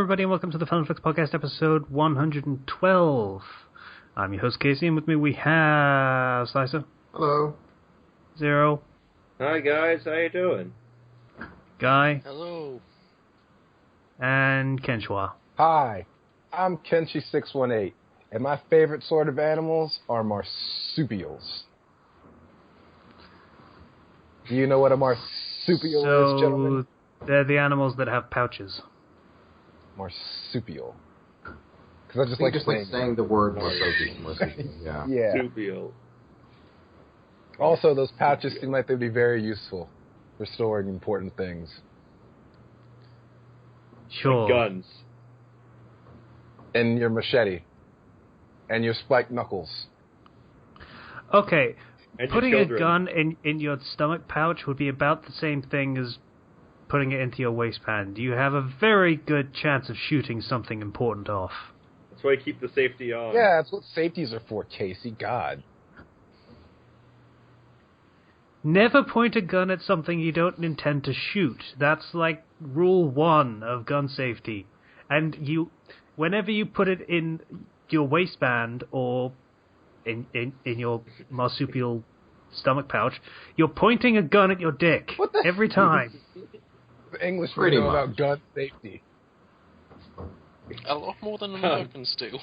everybody, and welcome to the Fandom Flux Podcast, episode 112. I'm your host, Casey, and with me we have Slicer. Hello. Zero. Hi, guys. How you doing? Guy. Hello. And Kenshua. Hi. I'm Kenshi618, and my favorite sort of animals are marsupials. Do you know what a marsupial is, gentlemen? They're the animals that have pouches. Marsupial. Because I just like saying the word marsupial. Yeah. Yeah. Marsupial. Also, those pouches seem like they'd be very useful for storing important things. Sure. Like guns. And your machete. And your spiked knuckles. Okay. And Putting your a children. gun in your stomach pouch would be about the same thing as putting it into your waistband. You have a very good chance of shooting something important off. That's why I keep the safety on. Yeah, that's what safeties are for, Casey. God. Never point a gun at something you don't intend to shoot. That's like rule 1 of gun safety. And whenever you put it in your waistband or in your marsupial stomach pouch, you're pointing a gun at your dick every time. The English Pretty know much. about gun safety. A lot more than Americans do.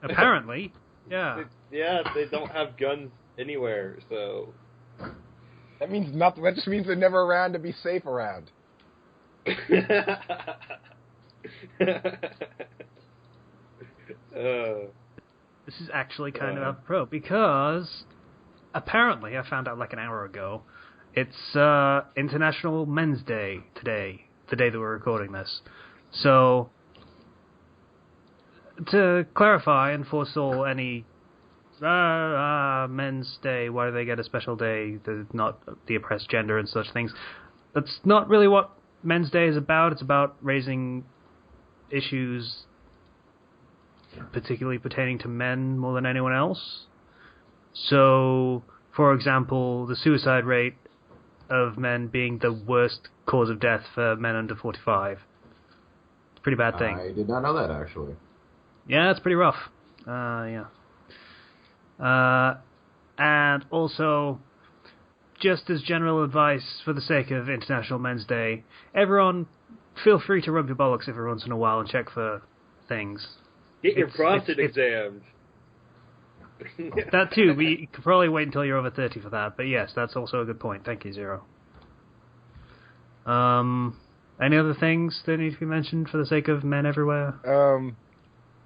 Apparently, yeah. They don't have guns anywhere, so... That means nothing. That just means they're never around to be safe around. This is actually kind of apropos, because apparently, I found out like an hour ago, it's International Men's Day today, the day that we're recording this. So, to clarify and forestall any Men's Day, why do they get a special day? They're not the oppressed gender and such things. That's not really what Men's Day is about. It's about raising issues particularly pertaining to men more than anyone else. So, for example, the suicide rate of men being the worst cause of death for men under 45. It's a pretty bad thing. I did not know that, actually. Yeah, it's pretty rough. Yeah. And also, just as general advice for the sake of International Men's Day, everyone feel free to rub your bollocks every once in a while and check for things. Get your prostate examined. That too, but you could probably wait until you're over 30 for that. But yes, that's also a good point. Thank you, Zero. Any other things that need to be mentioned for the sake of men everywhere?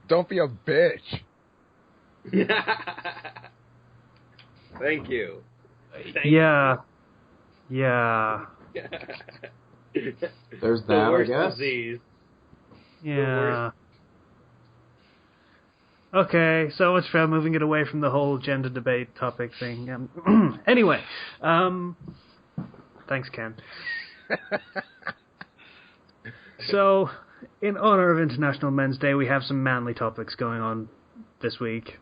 Don't be a bitch. Thank you. Yeah. There's The that, I worst guess. disease. Yeah. Okay, so much for moving it away from the whole gender debate topic thing. Anyway, thanks, Ken. So, in honor of International Men's Day, we have some manly topics going on this week,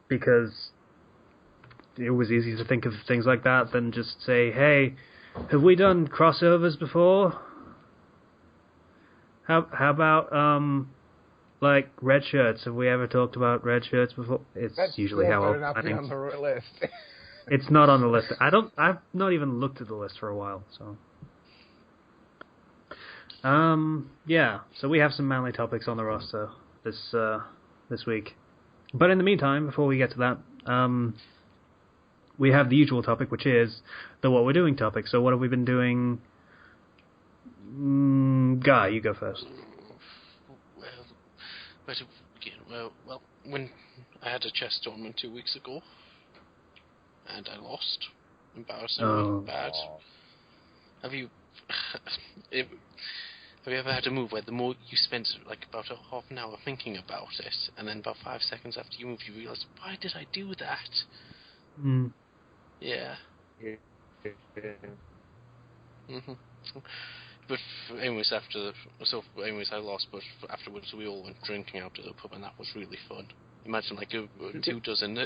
because it was easy to think of things like that than just say, hey, have we done crossovers before? How about, like, red shirts? Have we ever talked about red shirts before? It's That's usually still how better not be on the list. It's not on the list. I've not even looked at the list for a while, so. Yeah, so we have some manly topics on the roster this week. But in the meantime, before we get to that, we have the usual topic, which is the what we're doing topic. So what have we been doing? Guy, you go first. Well, when I had a chess tournament 2 weeks ago, and I lost, embarrassingly bad. Have you ever had a move where the more you spend like about a half an hour thinking about it, and then about 5 seconds after you move, you realise, why did I do that? Yeah. But anyways, I lost, but afterwards we all went drinking out to the pub, and that was really fun. Imagine like 2 dozen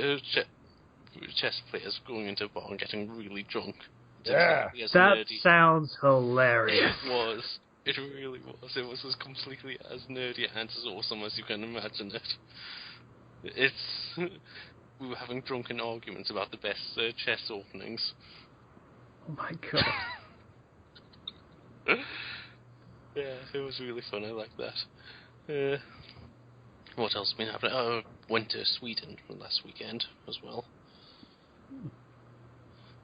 chess players going into a bar and getting really drunk. Yeah. That sounds hilarious. It was. It really was. It was as completely as nerdy and as awesome as you can imagine it. We were having drunken arguments about the best chess openings. Oh my god. Yeah, it was really fun. I like that. What else has been happening? I went to Sweden last weekend as well.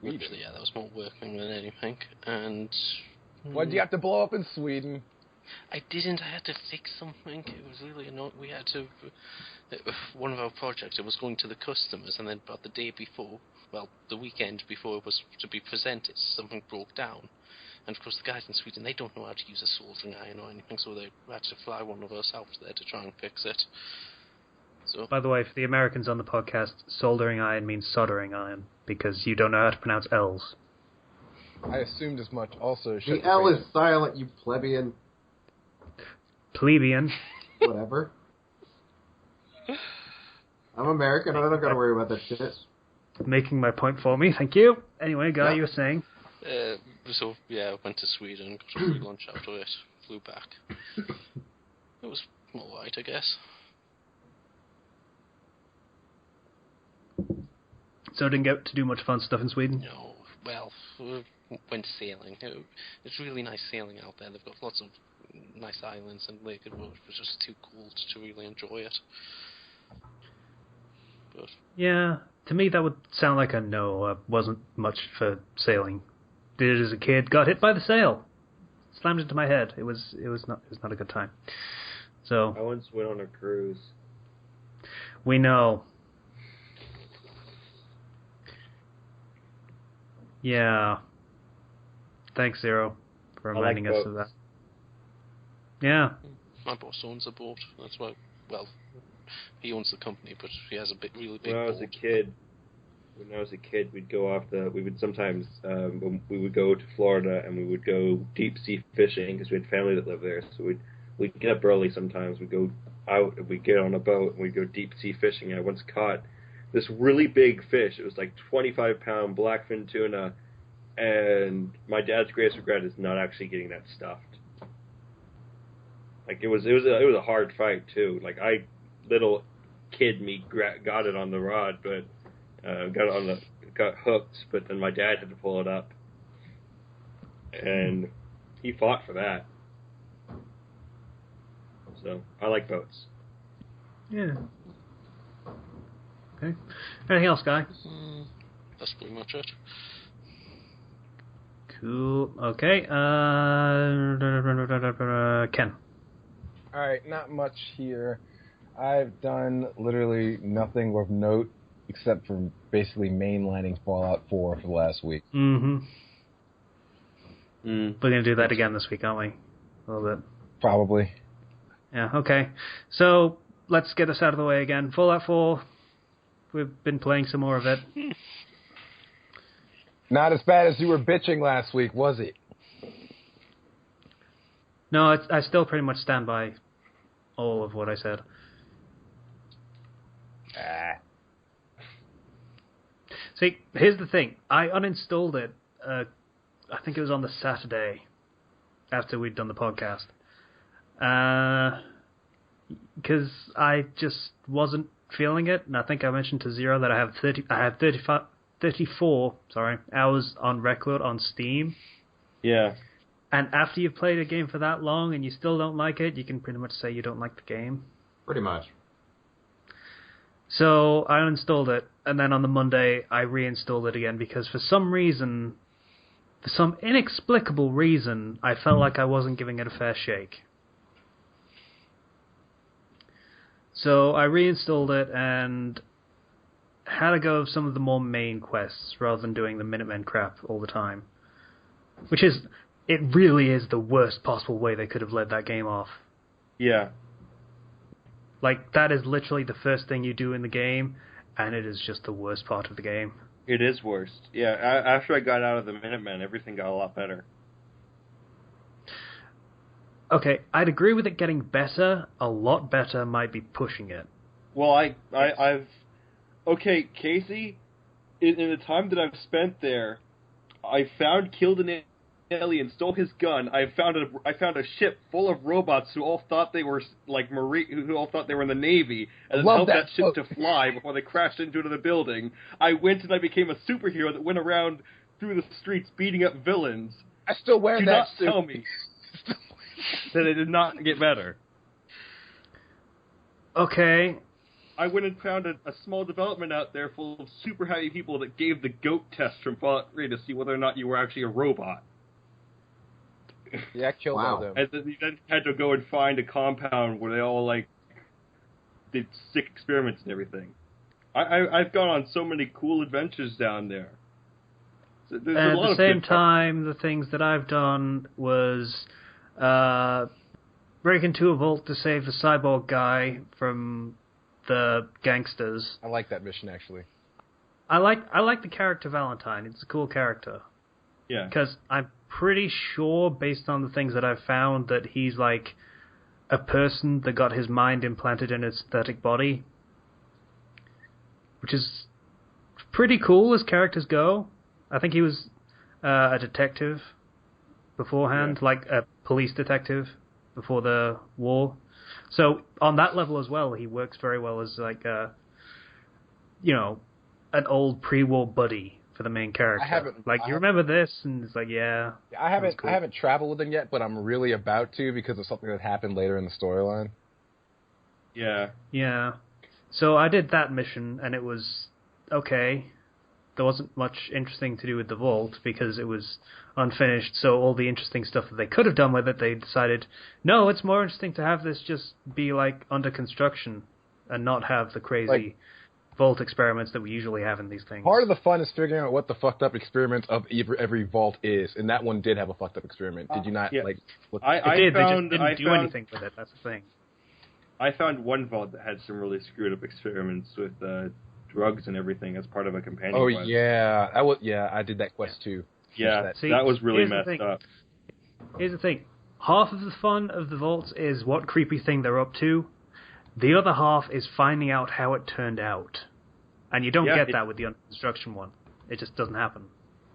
Which, yeah, that was more working than anything. And Why'd you have to blow up in Sweden? I didn't. I had to fix something. It was really annoying. We had to... one of our projects, it was going to the customers, and then about the day before, well, the weekend before it was to be presented, something broke down. And of course the guys in Sweden, they don't know how to use a soldering iron or anything, so they had to fly one of us out there to try and fix it. So, by the way, for the Americans on the podcast, soldering iron means soldering iron, because you don't know how to pronounce L's. I assumed as much. Also, The L is silent, you plebeian. Plebeian. Whatever. I'm American, I don't gotta worry about that shit. Making my point for me, thank you. Anyway, Guy, you were saying? so, yeah, I went to Sweden, got a free lunch out of it, flew back. It was alright, I guess. So didn't get to do much fun stuff in Sweden? No, well, went sailing. It's really nice sailing out there. They've got lots of nice islands, and Lake and Road was just too cool to really enjoy it. But yeah, to me that would sound like a no. I wasn't much for sailing. Did it as a kid, got hit by the sail. Slammed into my head. It was not a good time. So I once went on a cruise. We know. Yeah. Thanks, Zero, for reminding us of that. Yeah. My boss owns a boat. That's why. Well, he owns the company, but he has a really big. When I was a kid, we'd go we would sometimes we would go to Florida and we would go deep sea fishing because we had family that lived there. So we'd get up early sometimes. We'd go out and we'd get on a boat and we'd go deep sea fishing. And I once caught this really big fish. It was like 25-pound blackfin tuna, and my dad's greatest regret is not actually getting that stuffed. Like it was a hard fight too. Like little kid me got it on the rod, but got hooked. But then my dad had to pull it up, and he fought for that. So I like boats. Yeah. Okay. Anything else, Guy? That's pretty much it. Cool. Okay. Ken. Alright, not much here. I've done literally nothing of note except for basically mainlining Fallout 4 for the last week. Mm-hmm. We're going to do that again this week, aren't we? A little bit. Probably. Yeah, okay. So, let's get this out of the way again. Fallout 4, we've been playing some more of it. Not as bad as you were bitching last week, was it? No, I still pretty much stand by all of what I said. See, here's the thing. I uninstalled it, I think it was on the Saturday after we'd done the podcast. Because I just wasn't feeling it, and I think I mentioned to Zero that I have 34 hours on record on Steam. Yeah. And after you've played a game for that long and you still don't like it, you can pretty much say you don't like the game. Pretty much. So I uninstalled it, and then on the Monday I reinstalled it again because for some inexplicable reason, I felt like I wasn't giving it a fair shake. So I reinstalled it and had a go of some of the more main quests rather than doing the Minutemen crap all the time. It really is the worst possible way they could have led that game off. Yeah. Like, that is literally the first thing you do in the game, and it is just the worst part of the game. It is worst. Yeah, after I got out of the Minutemen, everything got a lot better. Okay, I'd agree with it getting better. A lot better might be pushing it. Well, I've... Okay, Casey, in the time that I've spent there, I killed an alien stole his gun. I found a ship full of robots who all thought they were like who all thought they were in the Navy, and then helped that ship to fly before they crashed into another building. I went and I became a superhero that went around through the streets beating up villains. I still wear Do that not suit. tell me that it did not get better. Okay. I went and found a small development out there full of super happy people that gave the goat test from Fallout 3 to see whether or not you were actually a robot. Yeah, I killed all them. And then you then had to go and find a compound where they all, like, did sick experiments and everything. I've gone on so many cool adventures down there. So At the same time, the things that I've done was break into a vault to save a cyborg guy from the gangsters. I like that mission, actually. I like the character Valentine. It's a cool character. Yeah. Because I'm pretty sure, based on the things that I've found, that he's like a person that got his mind implanted in a synthetic body. Which is pretty cool as characters go. I think he was a detective beforehand, like a police detective before the war. So on that level as well, he works very well as like an old pre-war buddy for the main character. You remember this, and it's like, yeah. I haven't cool. I haven't traveled with him yet, but I'm really about to because of something that happened later in the storyline. Yeah. Yeah. So I did that mission, and it was okay. There wasn't much interesting to do with the vault because it was unfinished, so all the interesting stuff that they could have done with it, they decided, no, it's more interesting to have this just be like under construction and not have the crazy vault experiments that we usually have in these things. Part of the fun is figuring out what the fucked up experiments of every vault is, and that one did have a fucked up experiment. Did you not look? It did. They just didn't do anything with it. That's the thing. I found one vault that had some really screwed up experiments with drugs and everything as part of a companion quest. I did that quest too. Yeah, that was really messed up. Here's the thing. Half of the fun of the vaults is what creepy thing they're up to. The other half is finding out how it turned out. And you don't get that with the under construction one. It just doesn't happen.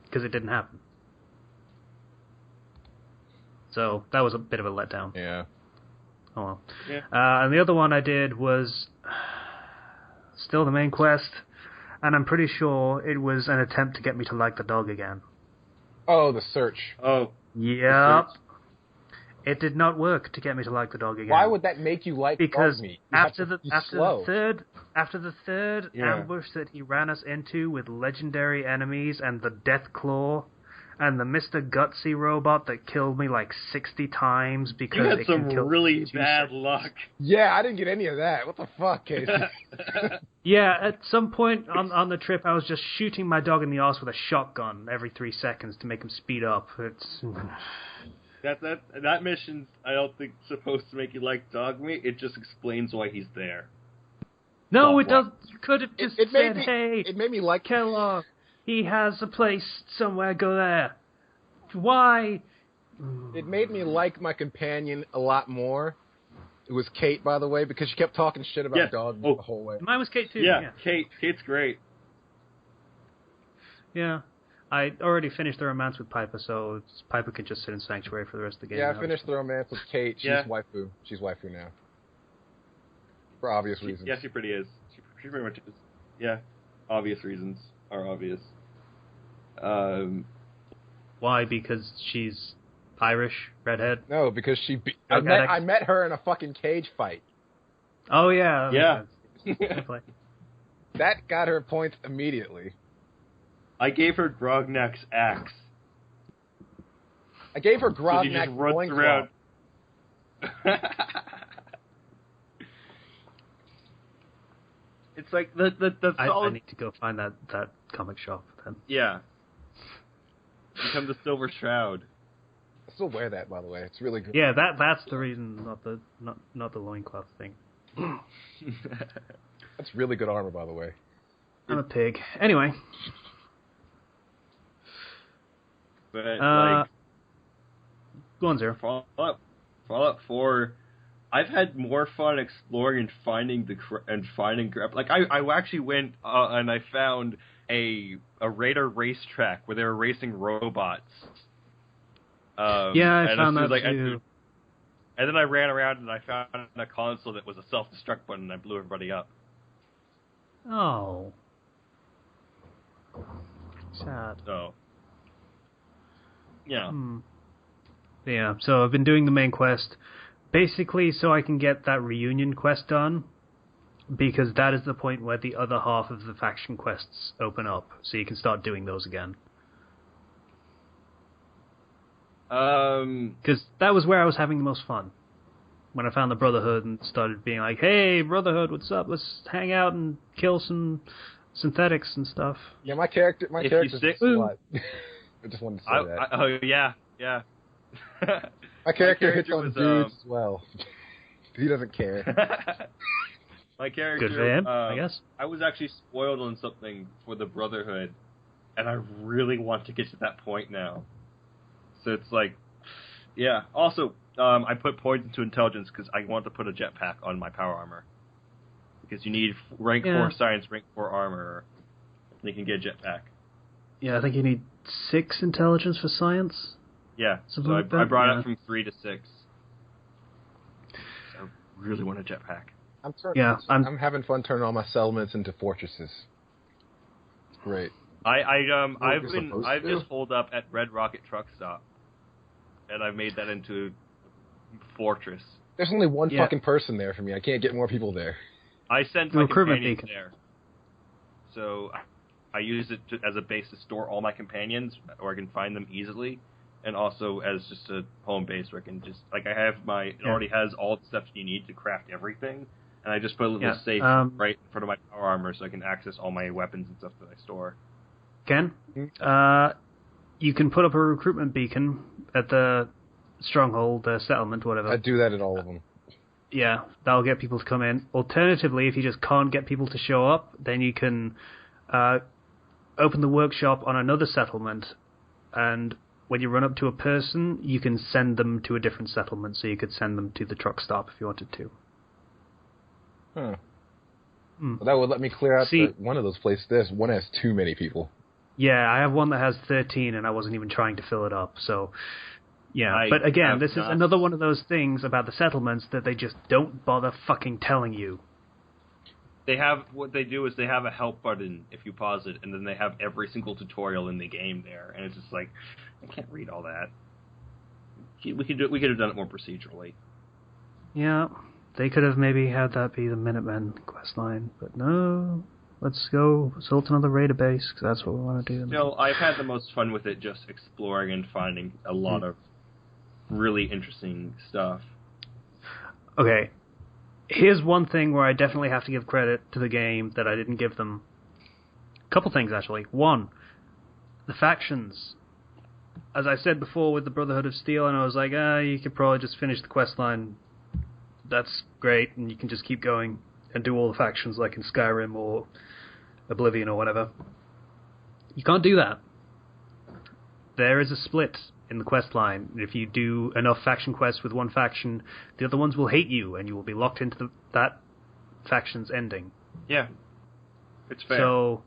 Because it didn't happen. So that was a bit of a letdown. Yeah. Oh well. Yeah. And the other one I did was still the main quest, and I'm pretty sure it was an attempt to get me to like the dog again. Oh, the search. Oh. Yep. It did not work to get me to like the dog again. Why would that make you like because meat? After the third ambush that he ran us into with legendary enemies and the Death Claw and the Mr. Gutsy robot that killed me like 60 times because you had it some can kill really bad seconds. luck. Yeah, I didn't get any of that. What the fuck, Casey? Yeah, at some point on the trip, I was just shooting my dog in the arse with a shotgun every 3 seconds to make him speed up. It's That mission's, I don't think, supposed to make you like dog meat. It just explains why he's there. No, Well, it does. You could have just said, "Hey, it made me like Kellogg, he has a place somewhere. Go there." Why? It made me like my companion a lot more. It was Kate, by the way, because she kept talking shit about dog the whole way. Mine was Kate too. Yeah, Kate's great. Yeah. I already finished the romance with Piper, so Piper could just sit in Sanctuary for the rest of the game. Yeah, I finished the romance with Kate. She's waifu. She's waifu now. For obvious reasons. Yeah, she pretty is. She pretty much is. Yeah, obvious reasons are obvious. Why? Because she's Irish, redhead? No, because I met her in a fucking cage fight. Oh, yeah. Yeah. That got her points immediately. I gave her Grognak's axe. I gave her So she Grognak's just runs loincloth. around. It's like the solid... I need to go find that comic shop then. Yeah. Become the Silver Shroud. I still wear that, by the way. It's really good. Yeah, that's the reason, not the loincloth thing. That's really good armor, by the way. I'm a pig. Anyway. But go on, Zero. Fallout 4, I've had more fun exploring and finding like I actually went and I found a Raider racetrack where they were racing robots. Yeah, I and found as soon that as I too. entered, and then I ran around and I found a console that was a self-destruct button and I blew everybody up. Oh. Sad. So, yeah. Yeah, so I've been doing the main quest basically so I can get that reunion quest done, because that is the point where the other half of the faction quests open up, so you can start doing those again. Because that was where I was having the most fun. When I found the Brotherhood and started being like, hey, Brotherhood, what's up? Let's hang out and kill some synthetics and stuff. Yeah, my character's a slut. I just wanted to say that. Oh, yeah. My character hits on was, dudes as well. He doesn't care. My character... Good for him, I guess. I was actually spoiled on something for the Brotherhood, and I really want to get to that point now. So it's like... Yeah. Also, I put points into intelligence because I want to put a jetpack on my power armor. Because you need rank 4 science, rank 4 armor, and you can get a jetpack. Yeah, I think you need 6 intelligence for science. Yeah, so I brought it from 3 to 6. So I really want a jetpack. I'm having fun turning all my settlements into fortresses. It's great. I've just pulled up at Red Rocket Truck Stop, and I've made that into a fortress. There's only one fucking person there for me. I can't get more people there. I sent my companions there, so I use it as a base to store all my companions, or I can find them easily. And also as just a home base where I can just, like, I have it already has all the stuff you need to craft everything, and I just put a little safe right in front of my power armor so I can access all my weapons and stuff that I store. Ken, you can put up a recruitment beacon at the stronghold, the settlement, whatever. I do that at all of them. Yeah, that'll get people to come in. Alternatively, if you just can't get people to show up, then you can open the workshop on another settlement, and when you run up to a person, you can send them to a different settlement, so you could send them to the truck stop if you wanted to. Well, that would let me clear out one of those places. One has too many people. Yeah, I have one that has 13, and I wasn't even trying to fill it up, so... Yeah, but again, this is another one of those things about the settlements that they just don't bother fucking telling you. What they do is they have a help button if you pause it, and then they have every single tutorial in the game there, and it's just like, I can't read all that. We could have done it more procedurally. Yeah, they could have maybe had that be the Minutemen questline, but no, let's go assault another raider base, because that's what we want to do. Still, I've had the most fun with it just exploring and finding a lot of really interesting stuff. Okay. Here's one thing where I definitely have to give credit to the game that I didn't give them. A couple things, actually. One, the factions. As I said before with the Brotherhood of Steel, and I was like, you could probably just finish the quest line. That's great, and you can just keep going and do all the factions like in Skyrim or Oblivion or whatever. You can't do that. There is a split in the quest line. If you do enough faction quests with one faction, the other ones will hate you, and you will be locked into that faction's ending. Yeah, it's fair. So,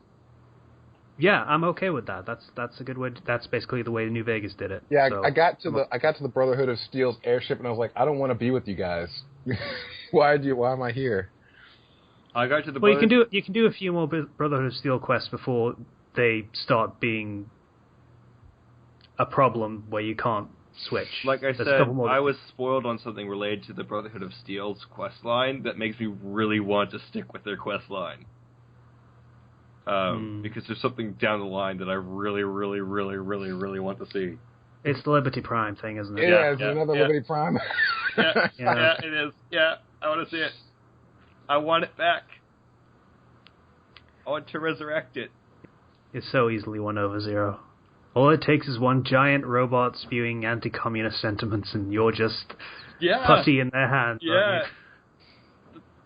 yeah, I'm okay with that. That's a good way. That's basically the way New Vegas did it. Yeah, so, I got to the Brotherhood of Steel's airship, and I was like, I don't want to be with you guys. Why am I here? I got to the. Well, you can do a few more Brotherhood of Steel quests before they start being a problem where you can't switch. Like I said, I was spoiled on something related to the Brotherhood of Steel's quest line that makes me really want to stick with their quest line. Because there's something down the line that I really, really, really, really, really want to see. It's the Liberty Prime thing, isn't it? Yeah, it's another Liberty Prime. yeah, it is. Yeah, I want to see it. I want it back. I want to resurrect it. It's so easily won over, Zero. All it takes is one giant robot spewing anti-communist sentiments, and you're just putty in their hands. Yeah.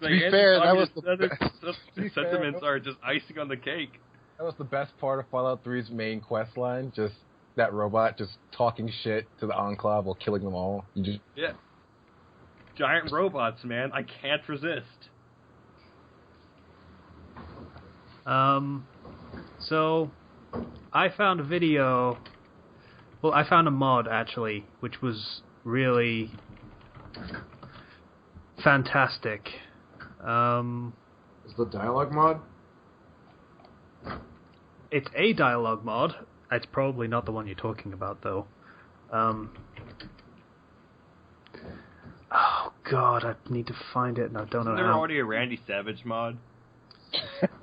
To be fair, that was the sentiments are just icing on the cake. That was the best part of Fallout 3's main quest line. Just that robot just talking shit to the Enclave while killing them all. Yeah. Giant robots, man. I can't resist. So, I found a video Well, I found a mod, actually, which was really fantastic. Is the dialogue mod? It's a dialogue mod. It's probably not the one you're talking about, though. Oh, God, I need to find it, and I don't know Isn't there how. already a Randy Savage mod?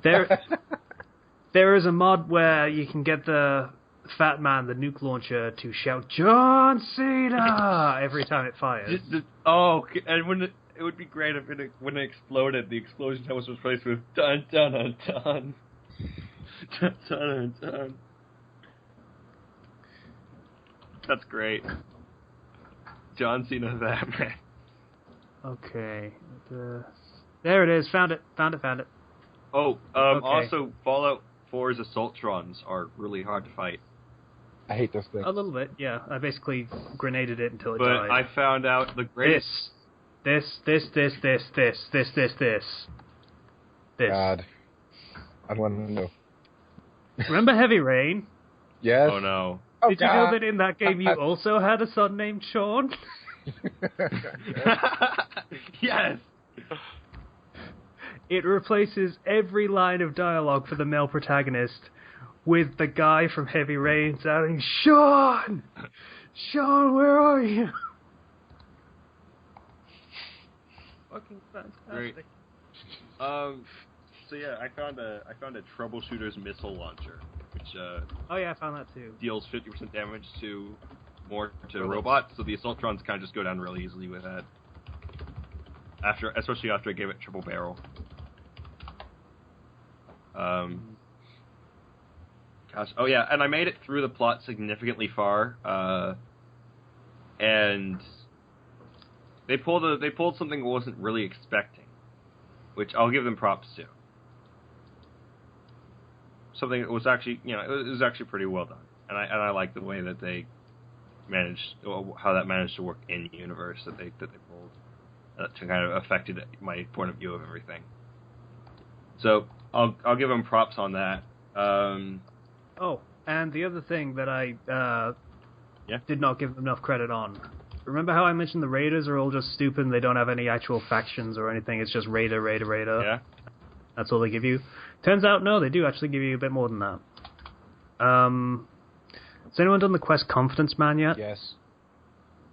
There is a mod where you can get the Fat Man, the nuke launcher, to shout "John Cena" every time it fires. And when it would be great if when it exploded, the explosion was replaced with dun dun dun dun dun dun dun. That's great. John Cena, that man. Okay. There it is. Found it. Oh, Okay. also, Fallout 4's Assaultrons are really hard to fight. I hate this thing. A little bit, yeah. I basically grenaded it until it But died. I found out the greatest... This. God. I want to know. Remember Heavy Rain? Yes. Oh, no. Oh, Did you God. know that in that game you also had a son named Sean? Yes! It replaces every line of dialogue for the male protagonist with the guy from Heavy Rain shouting, "Sean! Sean, where are you?" Fucking fantastic. Great. So yeah, I found a troubleshooter's missile launcher, which Oh yeah, I found that too. deals 50% damage to robots, so the Assaultrons kind of just go down really easily with that. Especially after I gave it triple barrel. Gosh, oh yeah, and I made it through the plot significantly far, and they pulled something I wasn't really expecting, which I'll give them props to. Something that was actually, it was actually pretty well done, and I like the way that they managed, how that managed to work in the universe that they pulled, to kind of affected my point of view of everything. So I'll give them props on that. Oh, and the other thing that I did not give them enough credit on. Remember how I mentioned the Raiders are all just stupid and they don't have any actual factions or anything? It's just Raider. Yeah. That's all they give you. Turns out, no, they do actually give you a bit more than that. Has anyone done the quest Confidence Man yet? Yes.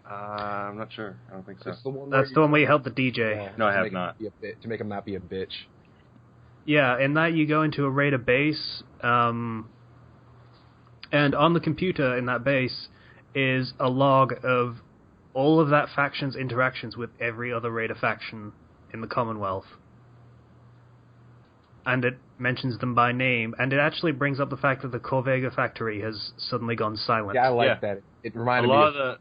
I'm not sure. I don't think so. It's the one That's the one where you help the DJ. Yeah, No, I to have make not. him to make him not be a bitch. Yeah, in that you go into a Raider base, and on the computer in that base is a log of all of that faction's interactions with every other Raider faction in the Commonwealth. And it mentions them by name, and it actually brings up the fact that the Corvega factory has suddenly gone silent. Yeah, I like that. It reminded me of...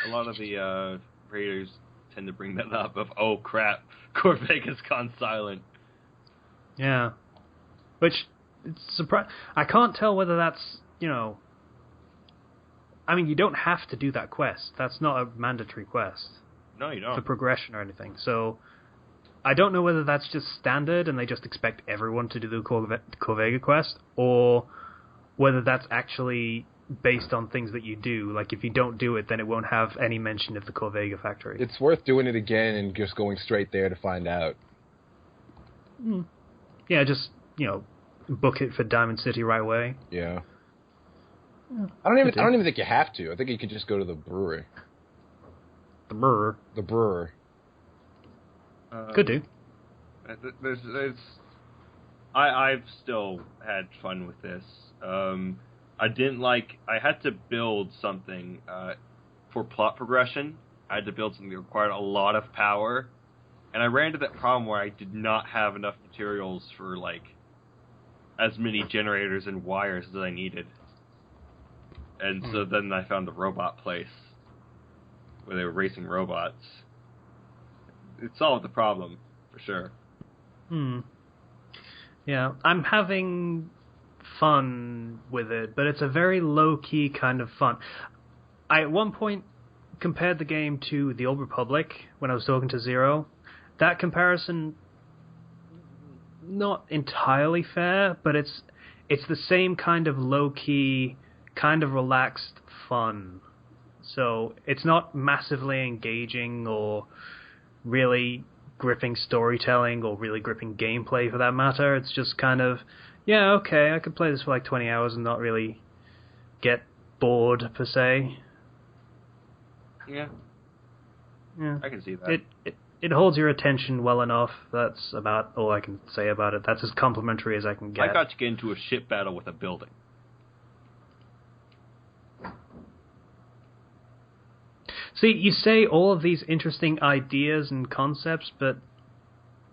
A lot of the Raiders tend to bring that up of, oh crap, Corvega's gone silent. Yeah. Which, it's I can't tell whether that's, I mean, you don't have to do that quest. That's not a mandatory quest. No, you don't. For progression or anything. So, I don't know whether that's just standard and they just expect everyone to do the Corvega quest, or whether that's actually based on things that you do. Like, if you don't do it, then it won't have any mention of the Corvega factory. It's worth doing it again and just going straight there to find out. Yeah, just, book it for Diamond City right away. Yeah. I don't even think you have to. I think you could just go to the brewery. The brewer. The brewer. Could do. I've still had fun with this. I had to build something for plot progression. I had to build something that required a lot of power, and I ran into that problem where I did not have enough materials for as many generators and wires as I needed. And so then I found the robot place where they were racing robots. It solved the problem, for sure. Yeah, I'm having fun with it, but it's a very low-key kind of fun. I, at one point, compared the game to The Old Republic when I was talking to Zero. That comparison, not entirely fair, but it's the same kind of low-key kind of relaxed fun. So it's not massively engaging or really gripping storytelling or really gripping gameplay for that matter. It's just kind of, yeah, okay, I could play this for like 20 hours and not really get bored per se. Yeah. Yeah. I can see that. It holds your attention well enough. That's about all I can say about it. That's as complimentary as I can get. I got to get into a ship battle with a building. See, you say all of these interesting ideas and concepts, but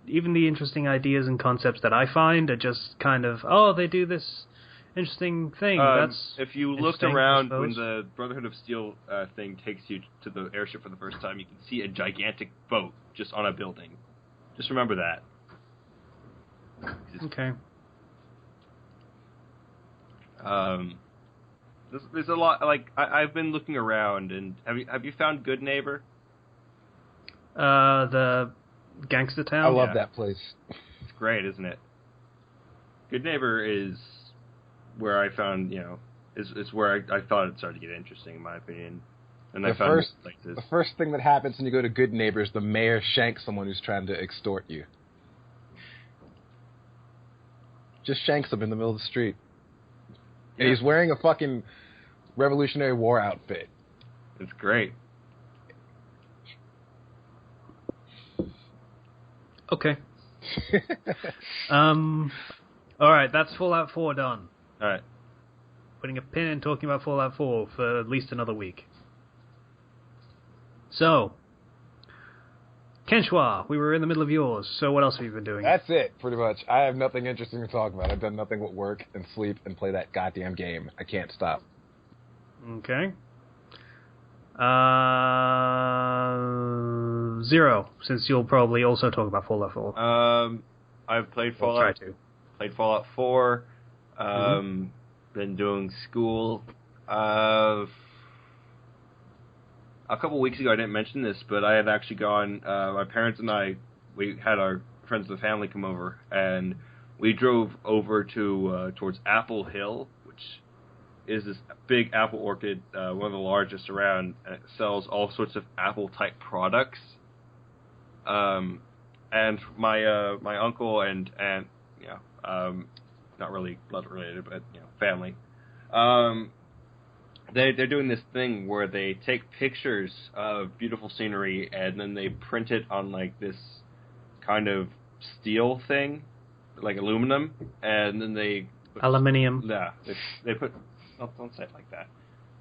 even the interesting ideas and concepts that I find are just kind of, oh, they do this interesting thing. That's if you looked around when the Brotherhood of Steel thing takes you to the airship for the first time, you can see a gigantic boat just on a building. Just remember that. Okay. There's a lot. Like I've been looking around, and have you found Good Neighbor? The Gangster Town. I love that place. It's great, isn't it? Good Neighbor is where I found, is where I thought it started to get interesting, in my opinion. And I found the first thing that happens when you go to Good Neighbor is the mayor shanks someone who's trying to extort you. Just shanks him in the middle of the street. And he's wearing a fucking Revolutionary War outfit. It's great. Okay. Alright, that's Fallout 4 done. Alright. Putting a pin in talking about Fallout 4 for at least another week. So, Kenshua, we were in the middle of yours, so what else have you been doing? That's it, pretty much. I have nothing interesting to talk about. I've done nothing but work and sleep and play that goddamn game. I can't stop. Okay. Zero, since you'll probably also talk about Fallout 4. I've played Fallout. Played Fallout 4. Been doing school. A couple weeks ago, I didn't mention this, but I had actually gone. My parents and I, we had our friends of the family come over, and we drove over to towards Apple Hill, which is this big apple orchard, one of the largest around, and it sells all sorts of Apple-type products. And my uncle and aunt, not really blood related, but family. They're doing this thing where they take pictures of beautiful scenery and then they print it on like this kind of steel thing, like aluminum, and then they aluminium. Yeah, they put. Don't say it like that.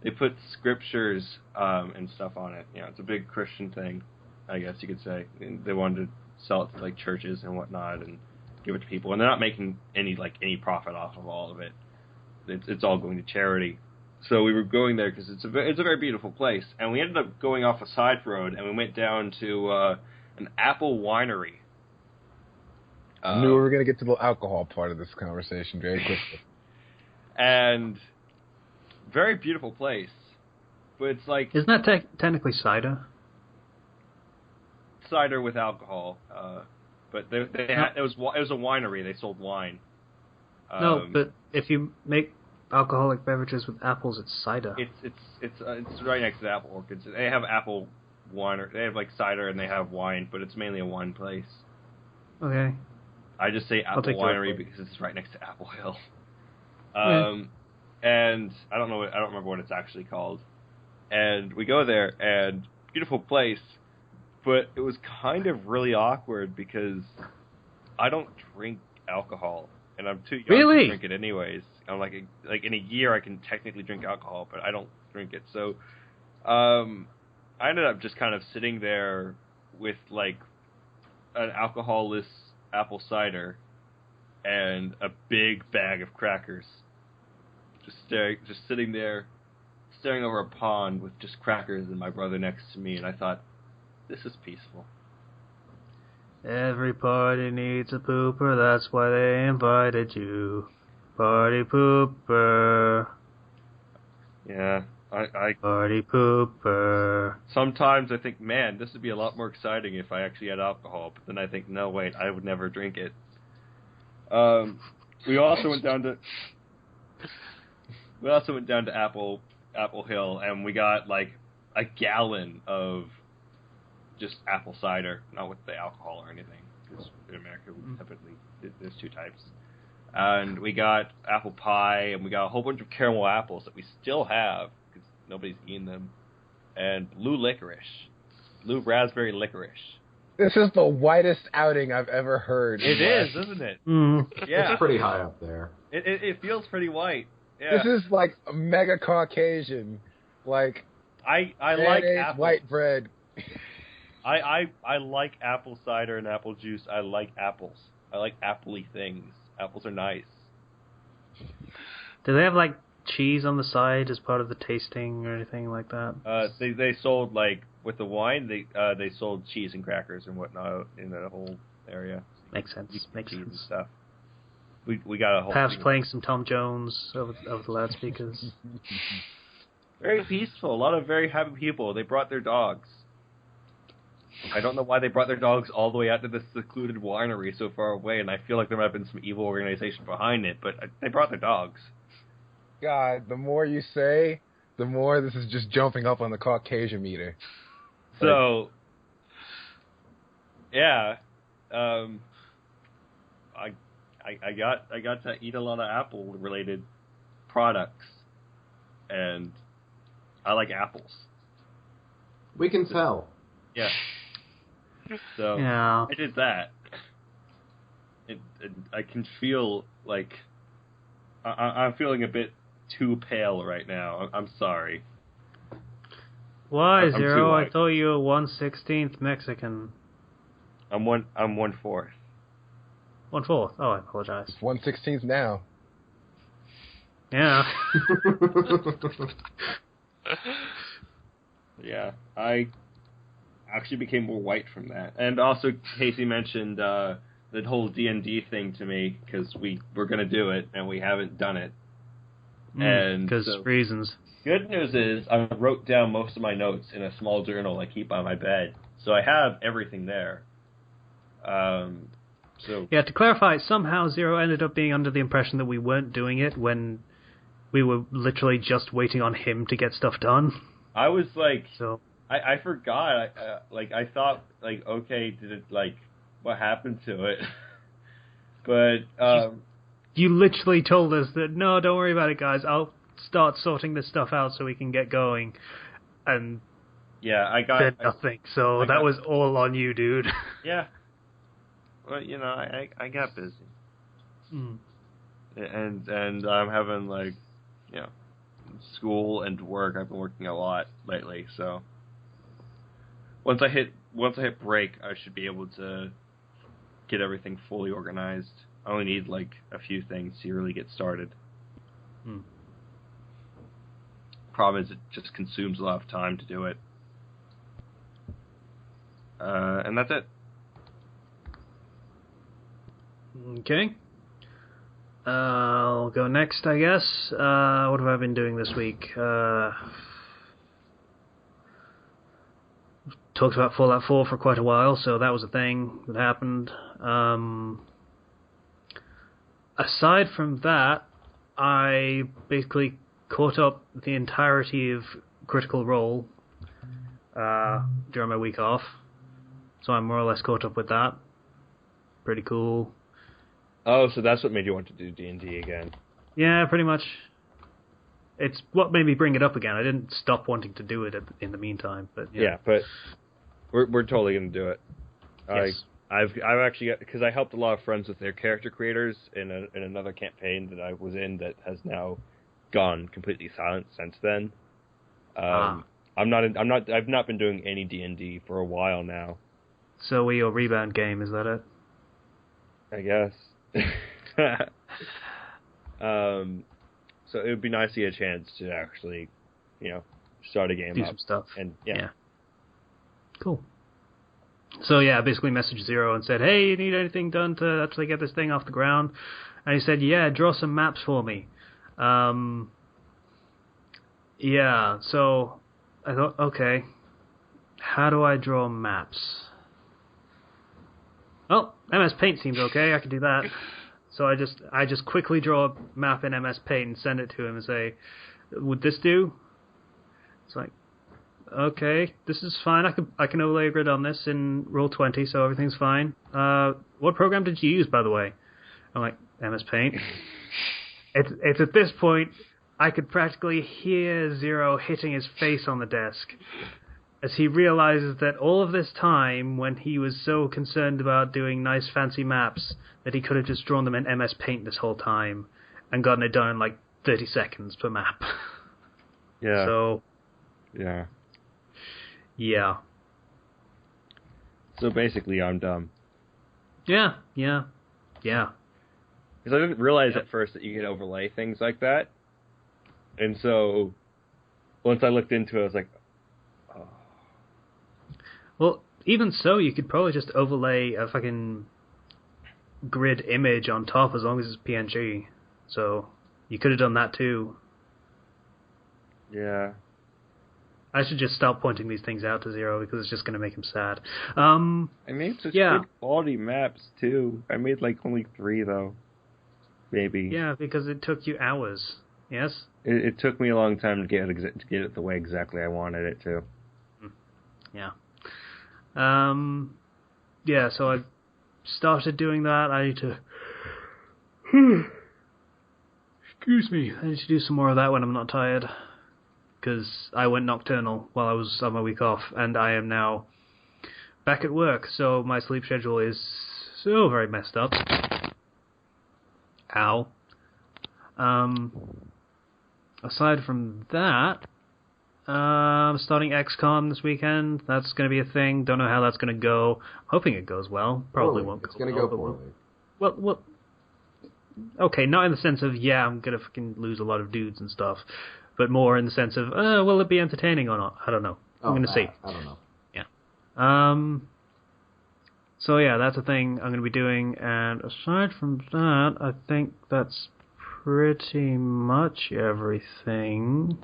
They put scriptures and stuff on it. It's a big Christian thing, I guess you could say. And they wanted to sell it to like churches and whatnot and give it to people, and they're not making any profit off of all of it. It's all going to charity. So we were going there because it's a very beautiful place, and we ended up going off a side road, and we went down to an apple winery. I knew we were going to get to the alcohol part of this conversation very quickly. And very beautiful place, but it's like... Isn't that technically cider? Cider with alcohol, but it was a winery. They sold wine. No, but if you make alcoholic beverages with apples, it's cider. It's right next to the apple orchards. They have apple wine, they have like cider and they have wine, but it's mainly a wine place. Okay. I just say apple winery because it's right next to Apple Hill. And I don't remember what it's actually called. And we go there, and beautiful place, but it was kind of really awkward because I don't drink alcohol, and I'm too young to drink it anyways. I'm like in a year I can technically drink alcohol, but I don't drink it. So I ended up just kind of sitting there with like an alcoholless apple cider and a big bag of crackers. Just sitting there, staring over a pond with just crackers and my brother next to me, and I thought, this is peaceful. Every party needs a pooper, that's why they invited you. Party pooper. Yeah, I Party pooper. Sometimes I think, man, this would be a lot more exciting if I actually had alcohol, but then I think, no, wait, I would never drink it. We also went down to we also went down to Apple Hill, and we got like a gallon of just apple cider, not with the alcohol or anything. Because in America, we typically there's two types. And we got apple pie, and we got a whole bunch of caramel apples that we still have because nobody's eaten them, and blue raspberry licorice. This is the whitest outing I've ever heard. It is, isn't it? Yeah, It's pretty high up there. It feels pretty white. Yeah. This is like a mega Caucasian. Like I like apples. white bread. I like apple cider and apple juice. I like apples. I like appley things. Apples are nice. Do they have like cheese on the side as part of the tasting or anything like that? They sold like with the wine. They sold cheese and crackers and whatnot in the whole area. Makes sense. Makes cheese sense. and stuff. We got a whole. Perhaps playing some Tom Jones over the loudspeakers. Very peaceful. A lot of very happy people. They brought their dogs. I don't know why they brought their dogs all the way out to this secluded winery so far away, and I feel like there might have been some evil organization behind it, but they brought their dogs. God, the more you say, the more this is just jumping up on the Caucasian meter. So, yeah, I got to eat a lot of apple related products, and I like apples. We can tell. Yeah. So Yeah. I did that. I can feel like I'm feeling a bit too pale right now. I'm sorry. Why, I'm Zero? too I white. thought you were 1/16th Mexican. I'm 1/4. 1/4. Oh, I apologize. 1/16th now. Yeah. Yeah, I actually became more white from that. And also, Casey mentioned the whole D&D thing to me, because we were going to do it, and we haven't done it. And Because so, reasons. good news is, I wrote down most of my notes in a small journal I keep on my bed, so I have everything there. So Yeah, to clarify, somehow Zero ended up being under the impression that we weren't doing it when we were literally just waiting on him to get stuff done. I was like... So I forgot. I thought, like, okay, did it, like, what happened to it? But, you literally told us that, no, don't worry about it, guys. I'll start sorting this stuff out so we can get going. And yeah, I got... said nothing. So that was all on you, dude. Yeah. Well, you know, I got busy. And I'm having, like, you know, school and work. I've been working a lot lately, so... Once I hit break, I should be able to get everything fully organized. I only need like a few things to really get started. Problem is, it just consumes a lot of time to do it. And that's it. Okay. I'll go next, I guess. What have I been doing this week? Talked about Fallout 4 for quite a while, so that was a thing that happened. Aside from that, I basically caught up the entirety of Critical Role during my week off. So I'm more or less caught up with that. Pretty cool. Oh, so that's what made you want to do D&D again? Yeah, pretty much. It's what made me bring it up again. I didn't stop wanting to do it in the meantime, but yeah, but we're totally gonna do it. Yes. I've actually got, because I helped a lot of friends with their character creators in another campaign that I was in that has now gone completely silent since then. I've not been doing any D&D for a while now. So we're your rebound game, is that it? I guess. So it would be nice to get a chance to actually, you know, start a game do up. some stuff. And yeah. Cool. So yeah, I basically messaged Zero and said, hey, you need anything done to actually get this thing off the ground? And he said, yeah, draw some maps for me. Yeah, so I thought, okay, how do I draw maps? Well, MS Paint seems okay, I can do that. So I just quickly draw a map in MS Paint and send it to him and say, "Would this do?" It's like, okay, this is fine. I can overlay a grid on this in Roll20, so everything's fine. What program did you use, by the way? I'm like, MS Paint. It's at this point I could practically hear Zero hitting his face on the desk as he realizes that all of this time, when he was so concerned about doing nice fancy maps, that he could have just drawn them in MS Paint this whole time and gotten it done in like 30 seconds per map. Yeah. So. Yeah. Yeah. So basically, I'm dumb. Yeah. Because I didn't realize at first that you could overlay things like that. And so, once I looked into it, I was like, oh. Well, even so, you could probably just overlay a fucking grid image on top as long as it's PNG. So, you could have done that too. Yeah. I should just stop pointing these things out to Zero because it's just going to make him sad. I made such good quality maps too. I made like only 3 though. Maybe. Yeah, because it took you hours. Yes? It took me a long time to get it the way exactly I wanted it to. Yeah. Yeah, so I started doing that. I need to... Excuse me. I need to do some more of that when I'm not tired. Because I went nocturnal while I was on my week off, and I am now back at work, so my sleep schedule is so very messed up. Ow. Aside from that, I'm starting XCOM this weekend. That's going to be a thing. Don't know how that's going to go. Hoping it goes well. Probably won't go well. It's going to go poorly. Well, okay, not in the sense of, I'm going to fucking lose a lot of dudes and stuff, but more in the sense of, will it be entertaining or not? I don't know. I'm going to see. I don't know. Yeah. So yeah, that's a thing I'm going to be doing, and aside from that, I think that's pretty much everything.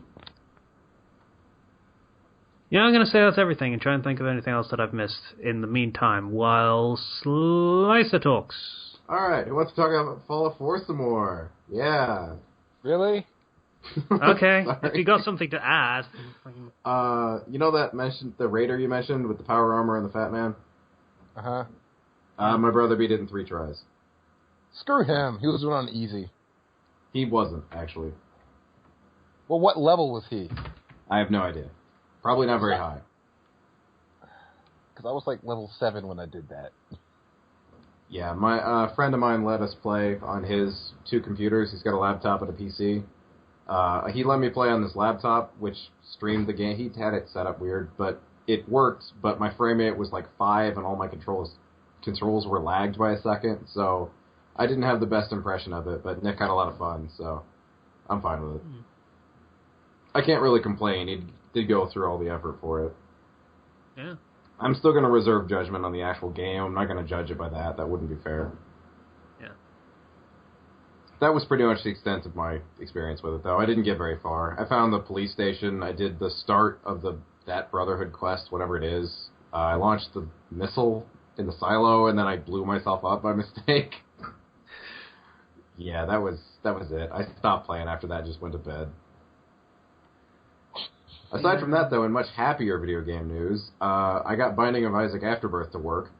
Yeah, I'm going to say that's everything and try and think of anything else that I've missed in the meantime while Slicer talks. Alright, who wants to talk about Fallout 4 some more? Yeah. Really? Okay, if you got something to add. You know the raider you mentioned with the power armor and the fat man? Uh-huh. My brother beat it in 3 tries. Screw him. He was doing on easy. He wasn't, actually. Well, what level was he? I have no idea. Probably not very high. Because I was like level 7 when I did that. Yeah, my friend of mine let us play on his 2 computers. He's got a laptop and a PC. He let me play on this laptop, which streamed the game. He had it set up weird, but it worked. But my frame rate was like 5, and all my controls were lagged by a second. So I didn't have the best impression of it. But Nick had a lot of fun, so I'm fine with it. I can't really complain. He did go through all the effort for it. Yeah. I'm still going to reserve judgment on the actual game. I'm not going to judge it by that. That wouldn't be fair. Yeah. That was pretty much the extent of my experience with it, though. I didn't get very far. I found the police station. I did the start of that Brotherhood quest, whatever it is. I launched the missile in the silo, and then I blew myself up by mistake. Yeah, that was it. I stopped playing after that, just went to bed. Aside from that, though, in much happier video game news, I got Binding of Isaac Afterbirth to work,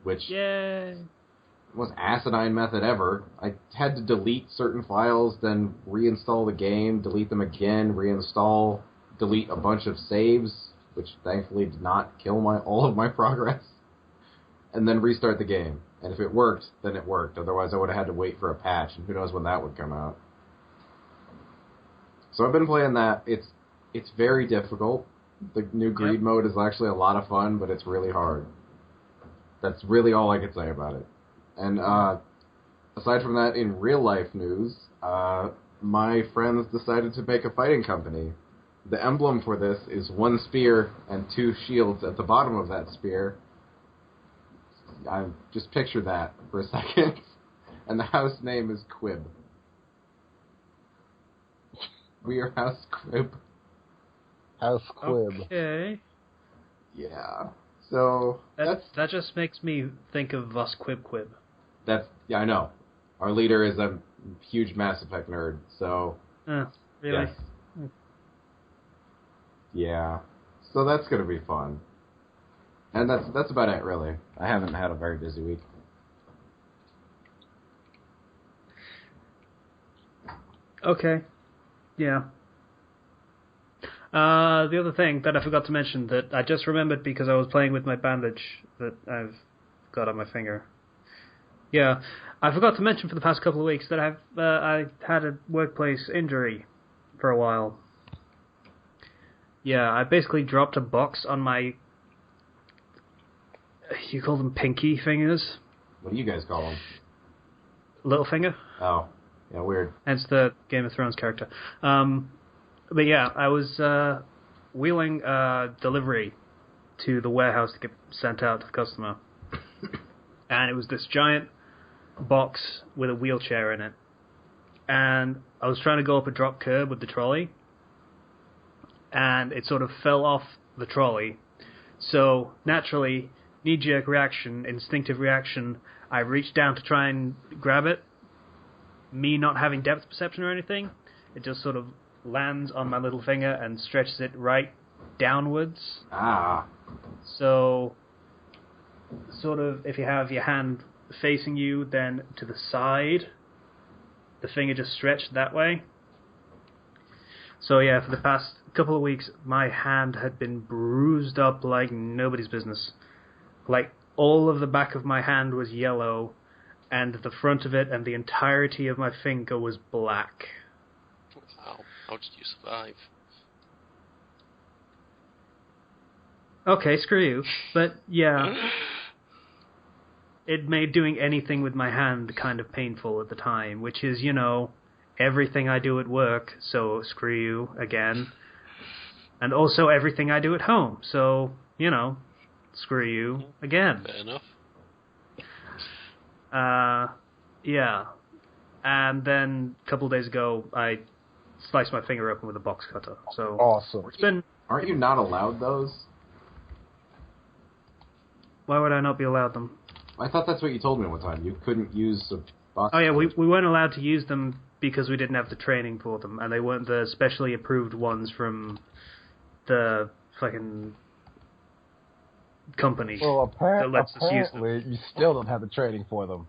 which was asinine method ever. I had to delete certain files, then reinstall the game, delete them again, reinstall, delete a bunch of saves, which thankfully did not kill all of my progress, and then restart the game. And if it worked, then it worked. Otherwise, I would have had to wait for a patch, and who knows when that would come out. So I've been playing that. It's very difficult. The new greed mode is actually a lot of fun, but it's really hard. That's really all I could say about it. And aside from that, in real-life news, my friends decided to make a fighting company. The emblem for this is 1 spear and 2 shields at the bottom of that spear. I just picture that for a second. And the house name is Quib. We are House Quib. House Quib. Okay. Yeah. So that just makes me think of Us Quib. Yeah, I know. Our leader is a huge Mass Effect nerd, so... Really? Yes. Yeah. So that's going to be fun. And that's about it, really. I haven't had a very busy week. Okay. Yeah. The other thing that I forgot to mention that I just remembered because I was playing with my bandage that I've got on my finger. Yeah, I forgot to mention for the past couple of weeks that I had a workplace injury for a while. Yeah, I basically dropped a box on my... You call them pinky fingers? What do you guys call them? Little finger? Oh, yeah, weird. Hence the Game of Thrones character. But yeah, I was wheeling a delivery to the warehouse to get sent out to the customer. And it was this giant box with a wheelchair in it. And I was trying to go up a drop curb with the trolley. And it sort of fell off the trolley. So, naturally, knee-jerk reaction, instinctive reaction, I reached down to try and grab it. Me not having depth perception or anything, it just sort of lands on my little finger and stretches it right downwards. Ah. So, sort of, if you have your hand facing you, then to the side, the finger just stretched that way. So yeah, for the past couple of weeks, my hand had been bruised up like nobody's business. Like, all of the back of my hand was yellow, and the front of it and the entirety of my finger was black. Wow, how did you survive? Okay, screw you. But, yeah. It made doing anything with my hand kind of painful at the time, which is, you know, everything I do at work, so screw you again. And also everything I do at home, so, you know, screw you again. Fair enough. Yeah. And then a couple of days ago, I sliced my finger open with a box cutter. So Awesome. it's been... Aren't you not allowed those? Why would I not be allowed them? I thought that's what you told me one time. You couldn't use a box. Oh yeah, cutter. we weren't allowed to use them because we didn't have the training for them, and they weren't the specially approved ones from the fucking company Well, that lets us use them. apparently, you still don't have the training for them.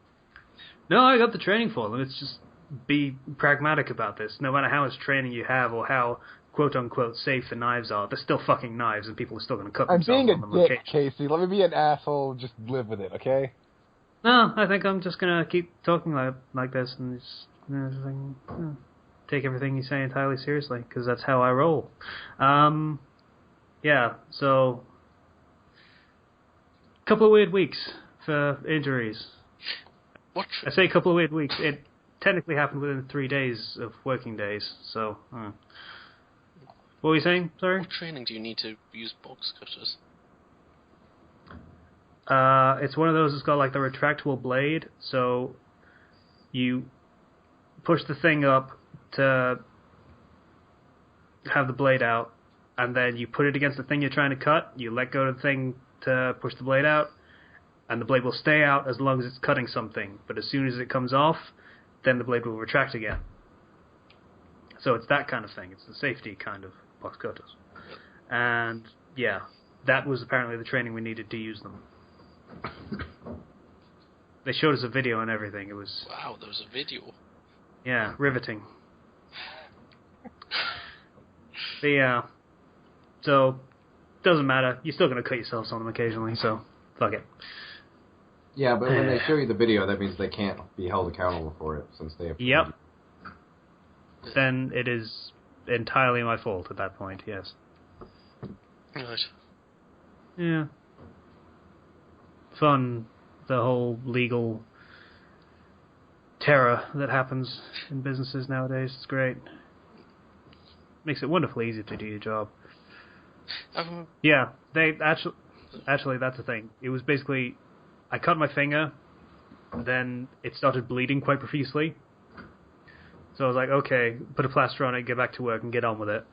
No, I got the training for them. It's just be pragmatic about this. No matter how much training you have or how quote-unquote safe the knives are, they're still fucking knives, and people are still going to cut I'm themselves being on them a dick, occasionally. Casey. Let me be an asshole. Just live with it, okay? No, I think I'm just going to keep talking like this and just take everything you say entirely seriously, because that's how I roll. Yeah, so... couple of weird weeks for injuries. What? I say a couple of weird weeks. It technically happened within 3 days of working days, so... What were you saying? Sorry? What training do you need to use box cutters? It's one of those that's got like the retractable blade, so you push the thing up to have the blade out, and then you put it against the thing you're trying to cut, you let go of the thing to push the blade out, and the blade will stay out as long as it's cutting something, but as soon as it comes off, then the blade will retract again. So it's that kind of thing. It's the safety kind of box cutters. And, yeah, that was apparently the training we needed to use them. They showed us a video and everything. It was... Wow, there was a video. Yeah, riveting. But yeah, so, doesn't matter. You're still going to cut yourselves on them occasionally, so fuck it. Yeah, but when they show you the video, that means they can't be held accountable for it, since they have... Yep. Then it is entirely my fault at that point, yes. Right. Yeah. Fun, the whole legal terror that happens in businesses nowadays. It's great. Makes it wonderfully easy to do your job. Yeah, they actually that's the thing. It was basically, I cut my finger, then it started bleeding quite profusely. So I was like, okay, put a plaster on it, get back to work, and get on with it.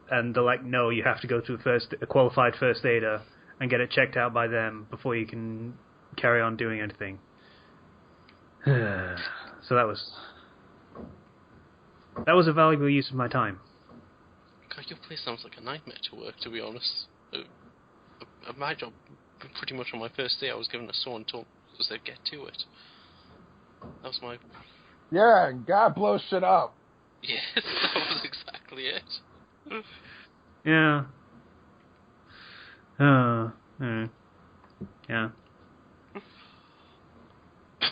And they're like, no, you have to go to a qualified first aider and get it checked out by them before you can carry on doing anything. So that was a valuable use of my time. God, your place sounds like a nightmare to work, to be honest. At my job, pretty much on my first day, I was given a saw and told to get to it. That was my... Yeah, and God blows shit up. Yes, that was exactly it. Yeah. Yeah.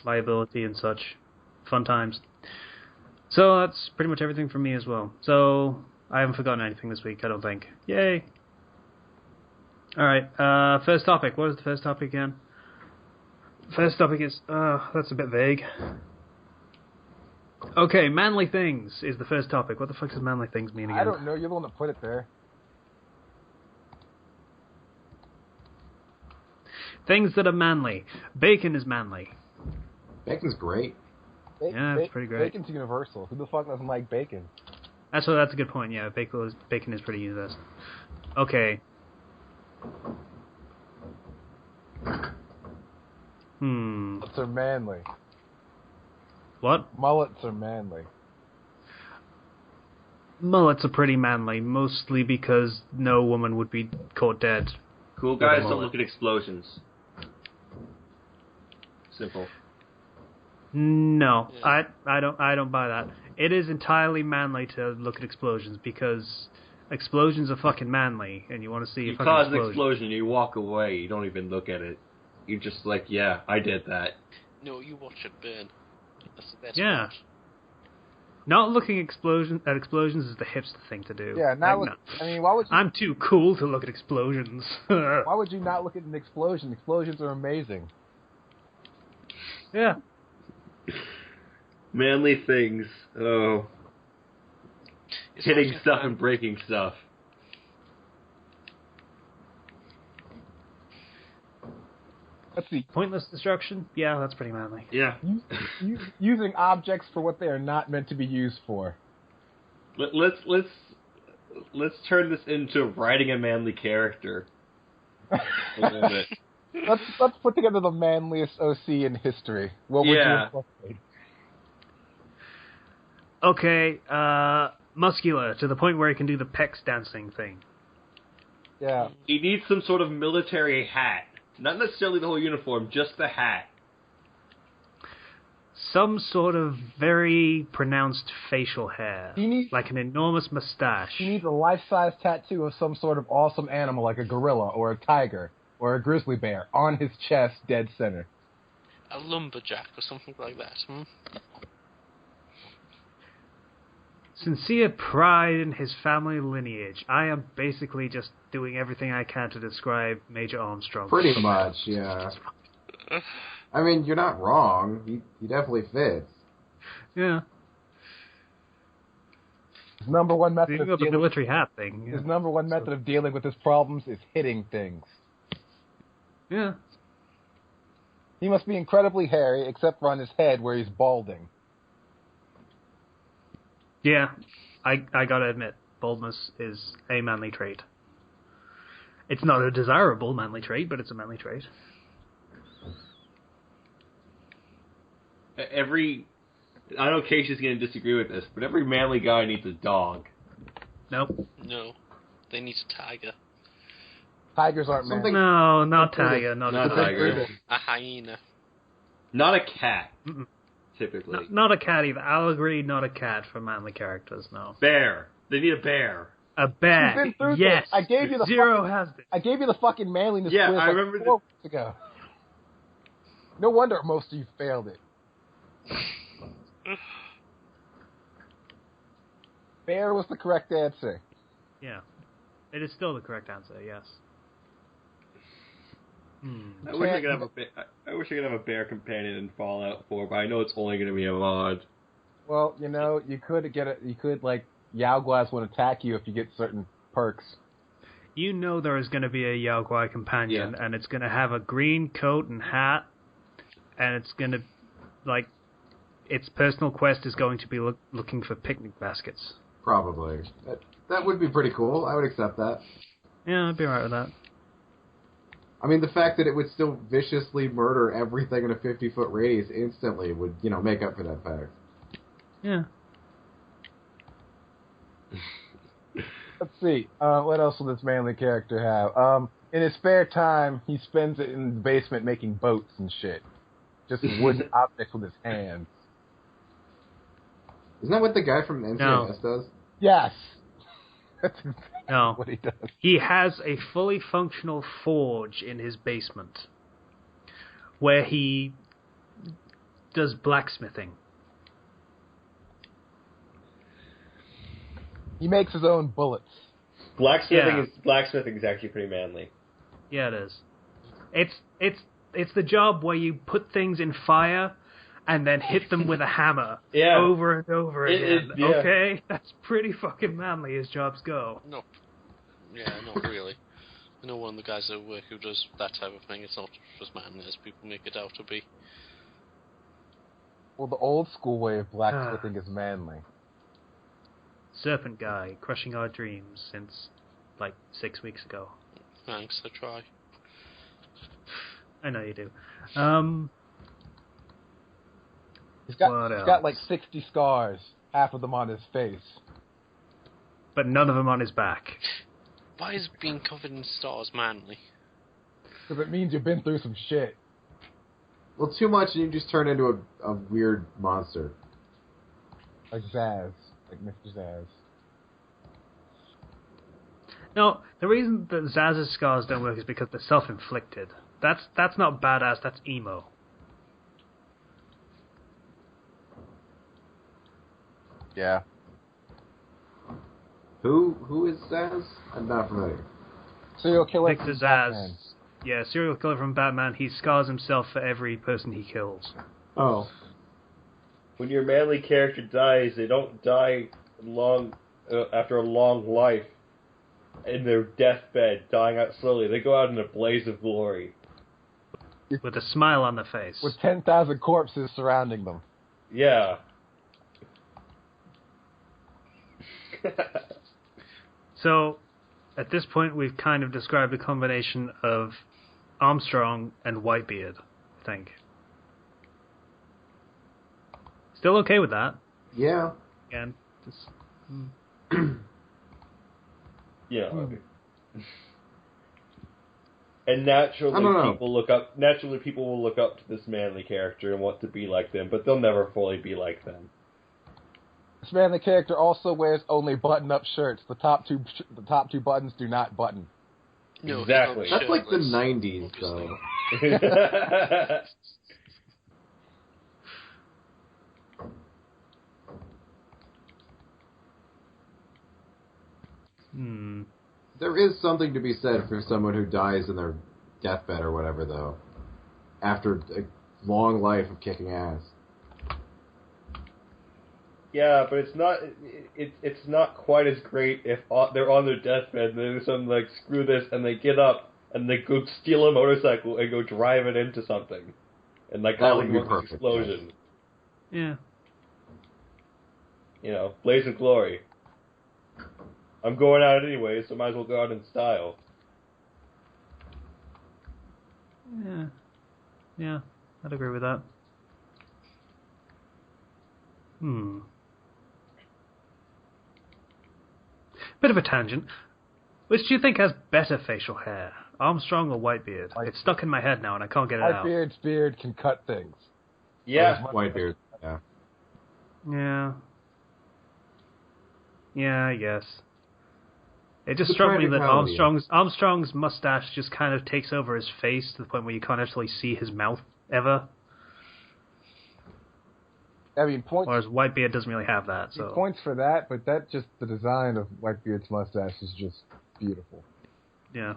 Liability and such. Fun times. So that's pretty much everything from me as well. So I haven't forgotten anything this week, I don't think. Yay! Alright, first topic. What is the first topic again? First topic is... that's a bit vague. Okay, manly things is the first topic. What the fuck does manly things mean again? I don't know. You're the one that put it there. Things that are manly. Bacon is manly. Bacon's great. Yeah, it's pretty great. Bacon's universal. Who the fuck doesn't like bacon? That's a good point, yeah. Bacon is pretty universal. Okay. Mullets are manly. What? Mullets are manly. Mullets are pretty manly, mostly because no woman would be caught dead. Cool guys don't look at explosions. Simple. No, Yeah. I don't buy that. It is entirely manly to look at explosions because explosions are fucking manly, and you want to see You a fucking cause an explosion, you walk away, you don't even look at it. You're just like, yeah, I did that. No, you watch it burn. That's the best Yeah. part. Not looking at explosions is the hipster thing to do. Yeah, now Like, no. I mean, why would you? I'm too cool to look at explosions. Why would you not look at an explosion? Explosions are amazing. Yeah. Manly things. Oh. It's Hitting not stuff fun. and breaking stuff. Let's see. Pointless destruction? Yeah, that's pretty manly. Yeah. Using objects for what they are not meant to be used for. Let's turn this into writing a manly character. A little bit. Let's put together the manliest OC in history. What would you incorporate? Okay, muscular, to the point where he can do the pecs dancing thing. Yeah. He needs some sort of military hat. Not necessarily the whole uniform, just the hat. Some sort of very pronounced facial hair. He needs- like an enormous mustache. He needs a life-size tattoo of some sort of awesome animal like a gorilla or a tiger or a grizzly bear on his chest, dead center. A lumberjack or something like that, Sincere pride in his family lineage. I am basically just doing everything I can to describe Major Armstrong. Pretty much, yeah. I mean, you're not wrong. He definitely fits. Yeah. His number one method You of got the dealing, military hat thing. Yeah. his number one method of dealing with his problems is hitting things. Yeah. He must be incredibly hairy, except for on his head where he's balding. Yeah. I gotta admit, baldness is a manly trait. It's not a desirable manly trait, but it's a manly trait. I know Casey's going to disagree with this, but every manly guy needs a dog. Nope. No. They need a tiger. Tigers aren't manly. No, not tiger. Not Not tiger. A hyena. Not a cat, Mm-mm. typically. Not a cat either. I'll agree, not a cat for manly characters, no. Bear. They need a bear. A bear. You've been through Yes. this. I gave you the Zero fucking- has this. I gave you the fucking manliness Yeah, quiz I like remember 4 weeks ago. No wonder most of you failed it. Bear was the correct answer. Yeah. It is still the correct answer, yes. I wish I could have a bear companion in Fallout 4, but I know it's only going to be a mod. Well, you know, you could like Yaoguais would attack you if you get certain perks. You know there is going to be a Yaoguai companion, Yeah. and it's going to have a green coat and hat, and it's going to, like, its personal quest is going to be looking for picnic baskets. Probably. That would be pretty cool. I would accept that. Yeah, I'd be alright with that. I mean, the fact that it would still viciously murder everything in a 50-foot radius instantly would, make up for that fact. Yeah. Let's see. What else will this manly character have? In his spare time, he spends it in the basement making boats and shit. Just wooden objects with his hands. Isn't that what the guy from NCIS does? Yes. That's No. what he does. He has a fully functional forge in his basement where he does blacksmithing. He makes his own bullets. Blacksmithing is actually pretty manly. Yeah, it is. It's the job where you put things in fire and then hit them with a hammer over and over again. Okay? That's pretty fucking manly as jobs go. No. Yeah, not really. I know one of the guys at work who does that type of thing. It's not as manly as people make it out to be. Well, the old school way of blacksmithing is manly. Serpent guy crushing our dreams since, 6 weeks ago. Thanks, I try. I know you do. He's got 60 scars, half of them on his face. But none of them on his back. Why is being covered in stars manly? Because it means you've been through some shit. Well, too much and you just turn into a weird monster. Like Zaz. Like Mr. Zaz. No, the reason that Zaz's scars don't work is because they're self-inflicted. That's not badass, that's emo. Yeah. Who is Zaz? I'm not familiar. Serial killer Victor from Zaz. Batman. Yeah, serial killer from Batman. He scars himself for every person he kills. Oh. When your manly character dies, they don't die after a long life in their deathbed, dying out slowly. They go out in a blaze of glory. With a smile on their face. With 10,000 corpses surrounding them. Yeah. So, at this point, we've kind of described a combination of Armstrong and Whitebeard, I think. Still okay with that? Yeah. Again, just... Yeah. And naturally people will look up to this manly character and want to be like them, but they'll never fully be like them. This manly character also wears only button-up shirts. The top two buttons do not button. No, exactly. That's like the 90s, though. There is something to be said for someone who dies in their deathbed or whatever, though. After a long life of kicking ass. Yeah, but it's not quite as great if they're on their deathbed and there's some screw this and they get up and they go steal a motorcycle and go drive it into something and that would be perfect. Explosion. Yeah. Blaze of glory. I'm going out anyway, so might as well go out in style. Yeah, I'd agree with that. Bit of a tangent. Which do you think has better facial hair, Armstrong or Whitebeard? It's stuck in my head now and I can't get it out. Whitebeard's beard can cut things. Yeah. Whitebeard, yeah. Yeah. Yeah, I guess. It just struck me that Armstrong's mustache just kind of takes over his face to the point where you can't actually see his mouth ever. I mean, whereas Whitebeard doesn't really have that. So points for that, but that just the design of Whitebeard's mustache is just beautiful. Yeah.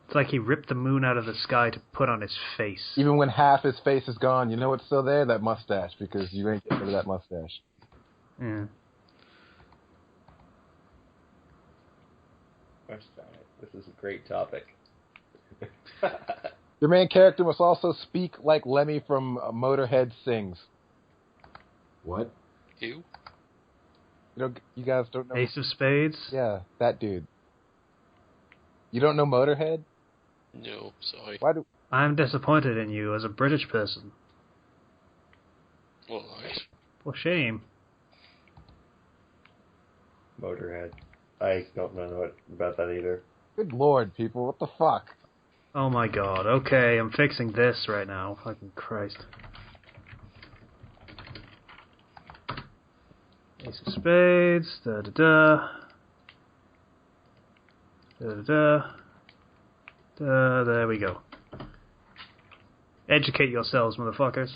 It's like he ripped the moon out of the sky to put on his face. Even when half his face is gone, you know what's still there? That mustache, because you ain't getting rid of that mustache. Yeah. This is a great topic. Your main character must also speak like Lemmy from Motorhead sings. What? Who? You guys don't know? Ace of Spades? Yeah, that dude. You don't know Motorhead? No, sorry. Why do? I'm disappointed in you as a British person. All right. For shame. Motorhead. I don't know about that either. Good lord, people! What the fuck? Oh my god. Okay, I'm fixing this right now. Fucking Christ. Ace of spades. Da da da. Da da da. There we go. Educate yourselves, motherfuckers.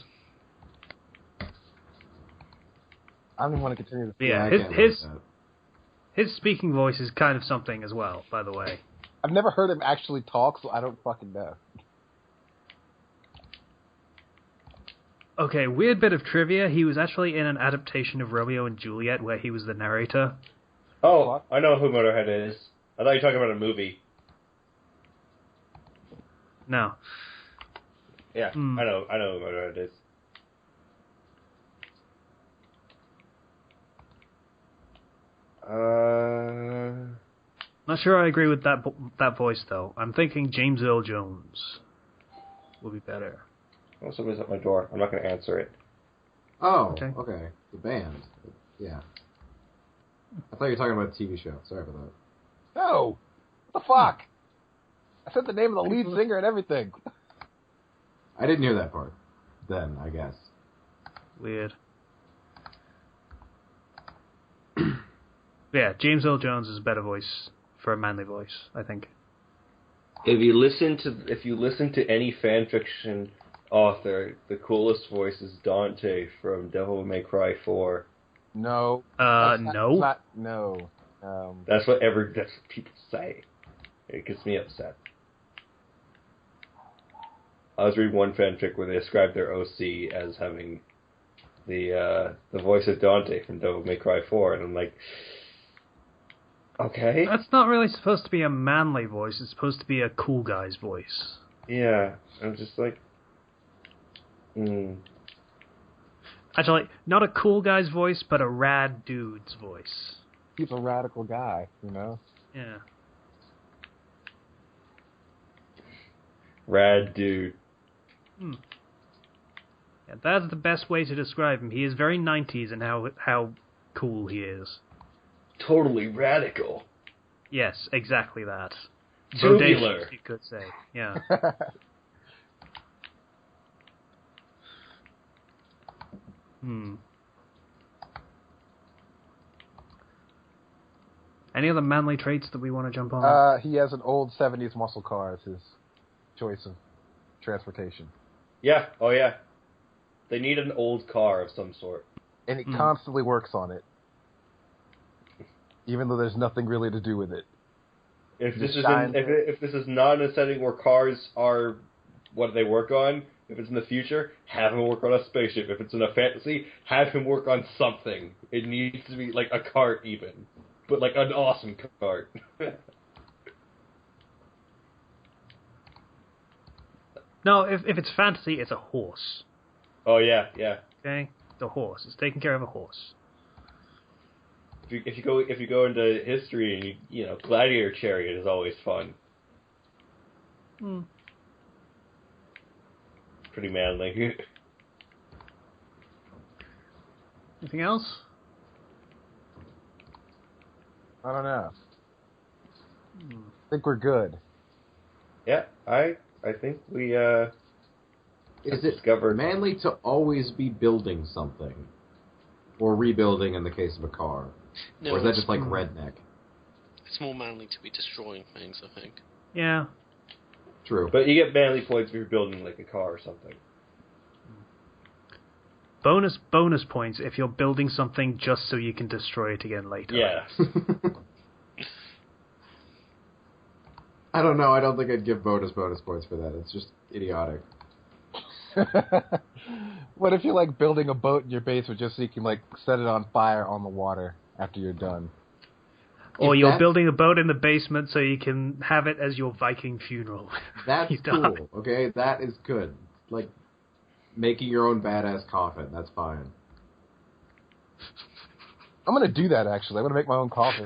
I don't even want to continue this. Yeah, I can't like that. his speaking voice is kind of something as well, by the way. I've never heard him actually talk, so I don't fucking know. Okay, weird bit of trivia. He was actually in an adaptation of Romeo and Juliet where he was the narrator. Oh, What? I know who Motorhead is. I thought you were talking about a movie. No. Yeah, Hmm. I know who Motorhead is. Not sure I agree with that voice, though. I'm thinking James Earl Jones will be better. Oh, somebody's at my door. I'm not going to answer it. Oh, Okay. okay. The band. Yeah. I thought you were talking about a TV show. Sorry for that. No! What the fuck? I said the name of the lead singer and everything. I didn't hear that part. Then, I guess. Weird. Yeah, James Earl Jones is a better voice for a manly voice, I think. If you listen to any fan fiction author, the coolest voice is Dante from Devil May Cry 4. No. No. No. That's what people say. It gets me upset. I was reading one fanfic where they described their OC as having the voice of Dante from Devil May Cry 4, and I'm like, okay. That's not really supposed to be a manly voice. It's supposed to be a cool guy's voice. Yeah, I'm just like, Actually, not a cool guy's voice, but a rad dude's voice. He's a radical guy, you know? Yeah. rad dude. Yeah, that's the best way to describe him. He is very 90s in how cool he is. Totally radical. Yes, exactly that. Tubular. Bodacious, you could say. Yeah. Any other manly traits that we want to jump on? He has an old 70s muscle car as his choice of transportation. Yeah, oh yeah. They need an old car of some sort. And he constantly works on it. Even though there's nothing really to do with it. If this is not in a setting where cars are what they work on, if it's in the future, have him work on a spaceship. If it's in a fantasy, have him work on something. It needs to be like a cart even. But like an awesome cart. No, if it's fantasy, it's a horse. Oh yeah, yeah. Okay? The horse. It's taking care of a horse. If you go into history and you know, gladiator chariot is always fun. Pretty manly. Anything else? I don't know. I think we're good. Yeah, I think we Is it discovered manly to always be building something? Or rebuilding in the case of a car? No, or is that it's just like redneck? It's more manly to be destroying things, I think. Yeah. True. But you get manly points if you're building like a car or something. Bonus points if you're building something just so you can destroy it again later. Yeah. I don't know. I don't think I'd give bonus points for that. It's just idiotic. What if you're like building a boat in your basement just so you can like set it on fire on the water after you're done? Or If you're that's- building a boat in the basement so you can have it as your Viking funeral. That's You die. cool. Okay, that is good. Like making your own badass coffin. That's fine. I'm gonna do that actually. I'm gonna make my own coffin.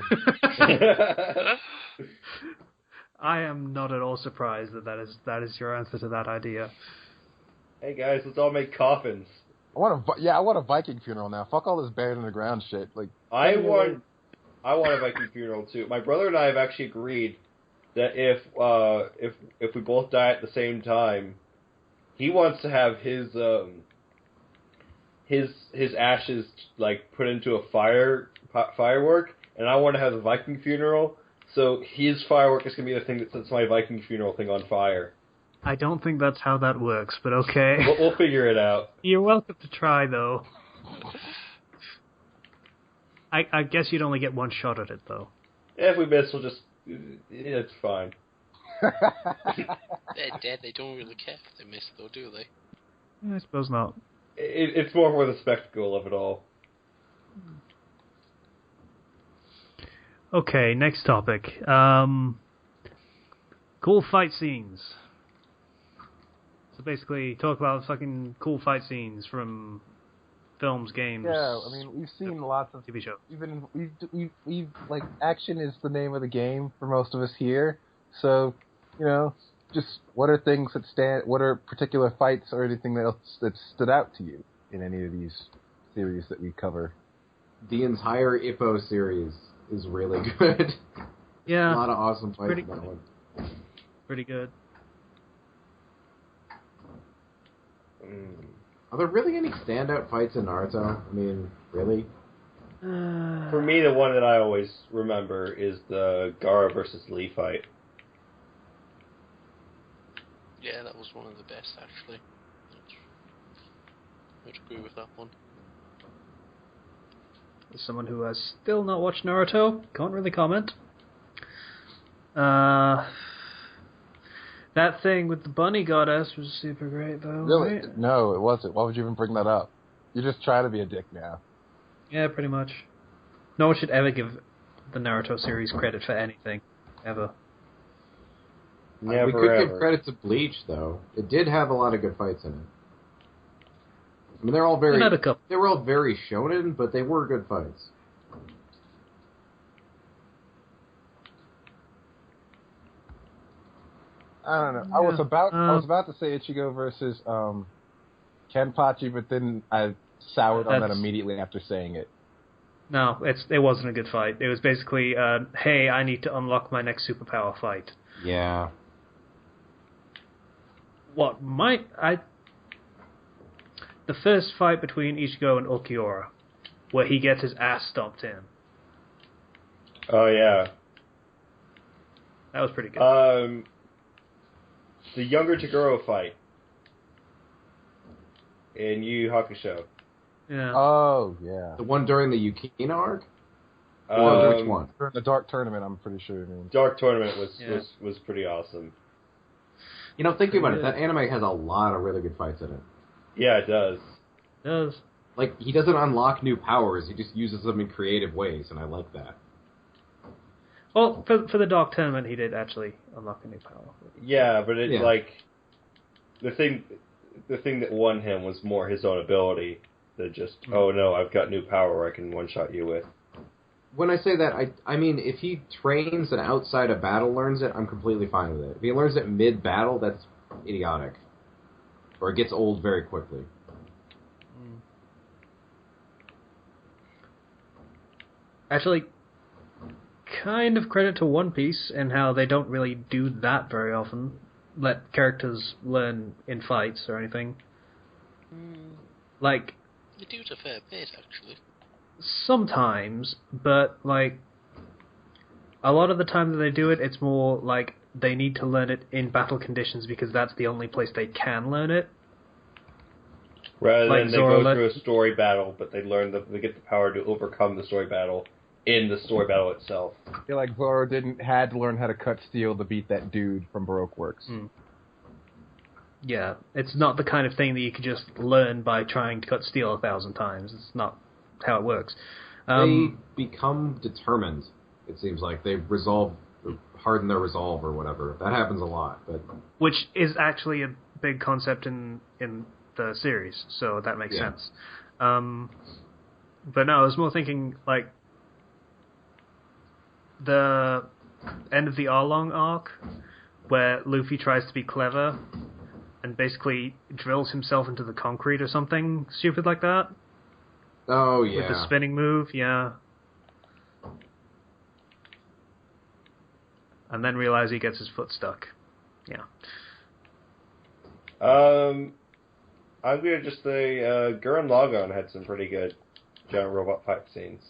I am not at all surprised that is your answer to that idea. Hey guys, let's all make coffins. I want a Viking funeral now. Fuck all this buried in the ground shit. Like, I want a Viking funeral too. My brother and I have actually agreed that if we both die at the same time, he wants to have his ashes like put into a firework, and I want to have a Viking funeral. So his firework is gonna be the thing that sets my Viking funeral thing on fire. I don't think that's how that works, but okay. We'll figure it out. You're welcome to try, though. I guess you'd only get one shot at it, though. If we miss, we'll just... It's fine. They're dead, they don't really care if they miss, though, do they? I suppose not. It's more for the spectacle of it all. Okay, next topic. Cool fight scenes. So basically, talk about fucking cool fight scenes from films, games. yeah, I mean, we've seen lots of TV shows. Even we've like action is the name of the game for most of us here. So, just what are things that what are particular fights or anything else that stood out to you in any of these series that we cover? The entire Ippo series is really good. Yeah. A lot of awesome fights in that one. Pretty good. Are there really any standout fights in Naruto? I mean, really? For me, the one that I always remember is the Gaara versus Lee fight. Yeah, that was one of the best, actually. I'd agree with that one. As someone who has still not watched Naruto, can't really comment. That thing with the bunny goddess was super great, though. Really? Right? No, it wasn't. Why would you even bring that up? You're just trying to be a dick now. Yeah, pretty much. No one should ever give the Naruto series credit for anything. Ever. Never we could ever. give credit to Bleach, though. It did have a lot of good fights in it. I mean, they were all very shonen, but they were good fights. I don't know. Yeah. I was about to say Ichigo versus Kenpachi, but then I soured on that immediately after saying it. No, it wasn't a good fight. It was basically, hey, I need to unlock my next superpower fight. Yeah. The first fight between Ichigo and Ulquiorra, where he gets his ass stomped in. Oh, yeah. That was pretty good. The younger Tagoro fight in Yu Yu Hakusho. Yeah. Oh, yeah. The one during the Yukina arc? Or which one? During the Dark Tournament, I'm pretty sure you mean. Dark Tournament was pretty awesome. Thinking about it, that anime has a lot of really good fights in it. Yeah, it does. It does. Like, he doesn't unlock new powers, he just uses them in creative ways, and I like that. Well, for the Dark Tournament, he did actually unlock a new power. Yeah, but it's like the thing that won him was more his own ability than just oh no, I've got new power I can one shot you with. When I say that, I mean if he trains and outside of battle learns it, I'm completely fine with it. If he learns it mid battle, that's idiotic, or it gets old very quickly. Actually, kind of credit to One Piece and how they don't really do that very often. Let characters learn in fights or anything. Like, They do it a fair bit, actually. sometimes, but like a lot of the time that they do it, it's more like they need to learn it in battle conditions because that's the only place they can learn it. Rather Like than they Zoro go through a story battle, but they get the power to overcome the story battle in the story battle itself. I feel like Zoro had to learn how to cut steel to beat that dude from Baroque Works. Yeah, it's not the kind of thing that you can just learn by trying to cut steel 1,000 times. It's not how it works. They become determined, it seems like. They harden their resolve or whatever. That happens a lot. But which is actually a big concept in the series, so that makes sense. But no, I was more thinking, like, the end of the Arlong arc, where Luffy tries to be clever and basically drills himself into the concrete or something stupid like that. Oh, yeah. With the spinning move, yeah. And then realize he gets his foot stuck. Yeah. I'm gonna just say Gurren Lagann had some pretty good giant robot fight scenes.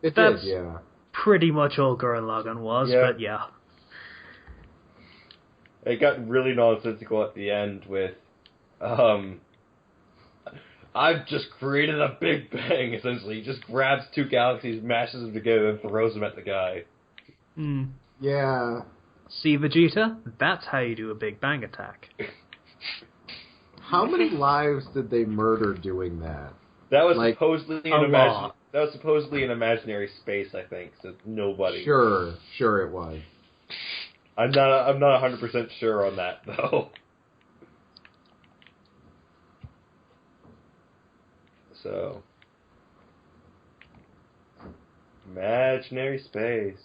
That's did, yeah. pretty much all Gurren Lagann was, Yeah. but yeah. It got really nonsensical at the end with, I've just created a Big Bang, essentially. He just grabs two galaxies, mashes them together, and throws them at the guy. Yeah. See, Vegeta? That's how you do a Big Bang attack. How many lives did they murder doing that? That was Like, supposedly an imaginary space, I think. So nobody. Sure it was. I'm not 100% sure on that though. So imaginary space.